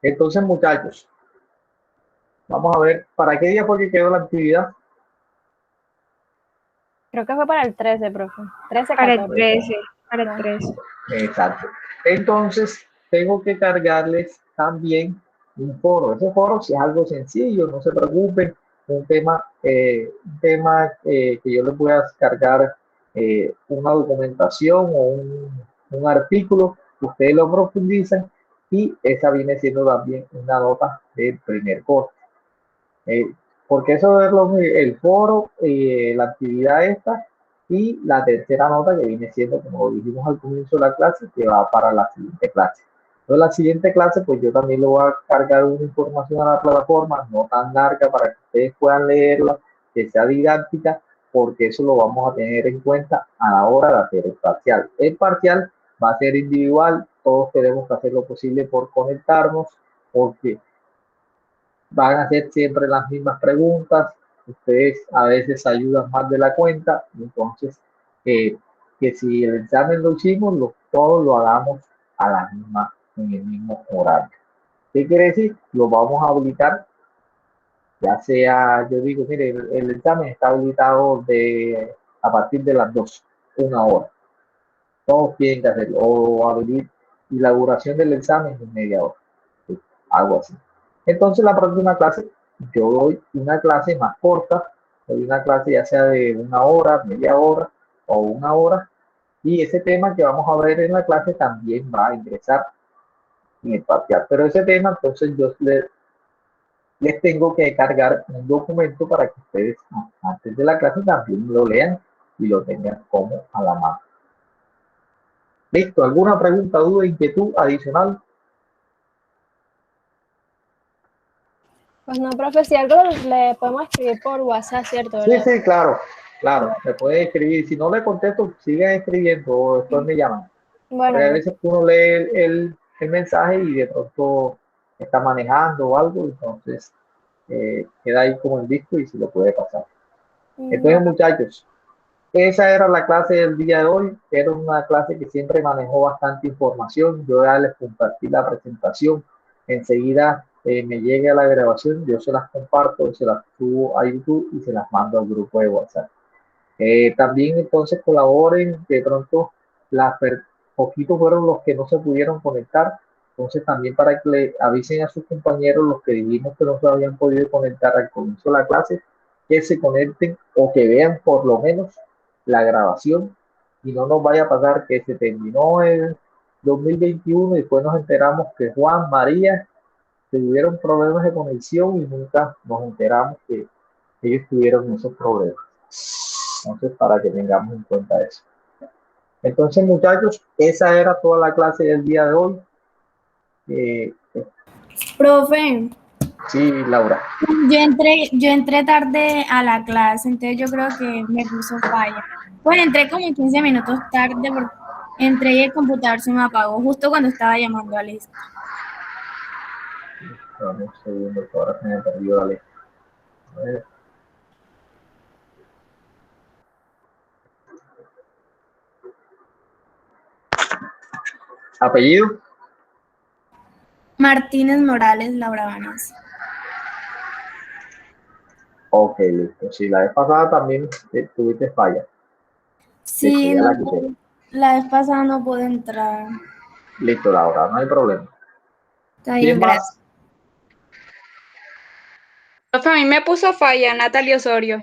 Entonces, muchachos, vamos a ver, ¿para qué día fue que quedó la actividad? Creo que fue para el 13, profe. 13, Para el 14. 13, para el 13. Exacto. Entonces, tengo que cargarles también un foro. Ese foro, si es algo sencillo, no se preocupen, un tema que yo les voy a cargar una documentación o un artículo, ustedes lo profundizan y esa viene siendo también una nota del primer corte. Porque eso es el foro, la actividad esta y la tercera nota que viene siendo, como lo dijimos al comienzo de la clase, que va para la siguiente clase. Entonces, la siguiente clase, pues yo también le voy a cargar una información a la plataforma, no tan larga para que ustedes puedan leerla, que sea didáctica, porque eso lo vamos a tener en cuenta a la hora de hacer el parcial. El parcial va a ser individual, todos tenemos que hacer lo posible por conectarnos, porque van a hacer siempre las mismas preguntas, ustedes a veces ayudan más de la cuenta, entonces que si el examen lo hicimos, todos lo hagamos a la misma, en el mismo horario. ¿Qué quiere decir? Lo vamos a habilitar, ya sea, yo digo, mire, el examen está habilitado a partir de las 2, una hora. Todos tienen que hacerlo, y la duración del examen es media hora, ¿sí? Algo así. Entonces, la próxima clase, yo doy una clase más corta, doy una clase ya sea de una hora, media hora o una hora, y ese tema que vamos a ver en la clase también va a ingresar en el parcial. Pero ese tema, entonces yo les tengo que cargar un documento para que ustedes antes de la clase también lo lean y lo tengan como a la mano. ¿Listo? ¿Alguna pregunta, duda, inquietud adicional? Pues no, profe, si algo le podemos escribir por WhatsApp, ¿cierto? Sí, ¿Verdad? sí, claro, claro. Me pueden escribir. Si no le contesto, sigan escribiendo o después me llaman. Bueno, Porque a profe. veces uno lee el mensaje y de pronto está manejando o algo, entonces queda ahí como en disco y se lo puede pasar. Entonces, muchachos, esa era la clase del día de hoy. Era una clase que siempre manejó bastante información. Yo ya les compartí la presentación. Enseguida me llegue a la grabación, yo se las comparto, se las subo a YouTube y se las mando al grupo de WhatsApp. También entonces colaboren, de pronto poquitos fueron los que no se pudieron conectar, entonces también para que le avisen a sus compañeros los que dijimos que no se habían podido conectar al comienzo de la clase, que se conecten o que vean por lo menos la grabación y no nos vaya a pasar que se terminó el 2021 y después nos enteramos que Juan, María tuvieron problemas de conexión y nunca nos enteramos que ellos tuvieron esos problemas. Entonces, para que tengamos en cuenta eso. Entonces, muchachos, esa era toda la clase del día de hoy. Profe, Sí, Laura. yo entré tarde a la clase, entonces yo creo que me puso falla. Pues entré como 15 minutos tarde porque entré y el computador se me apagó justo cuando estaba llamando a Liz. Dame un segundo, que ahora se me perdió la letra. A ver. ¿Apellido? Martínez Morales, Laura Vanessa. Ok, listo. Sí, la vez pasada también tuviste falla. Sí, Listo, ya no, la quité. la vez pasada no pude entrar. Listo, Laura, no hay problema. Está ¿Quién bien, gracias. más? Profe, a mí me puso falla Natalia Osorio.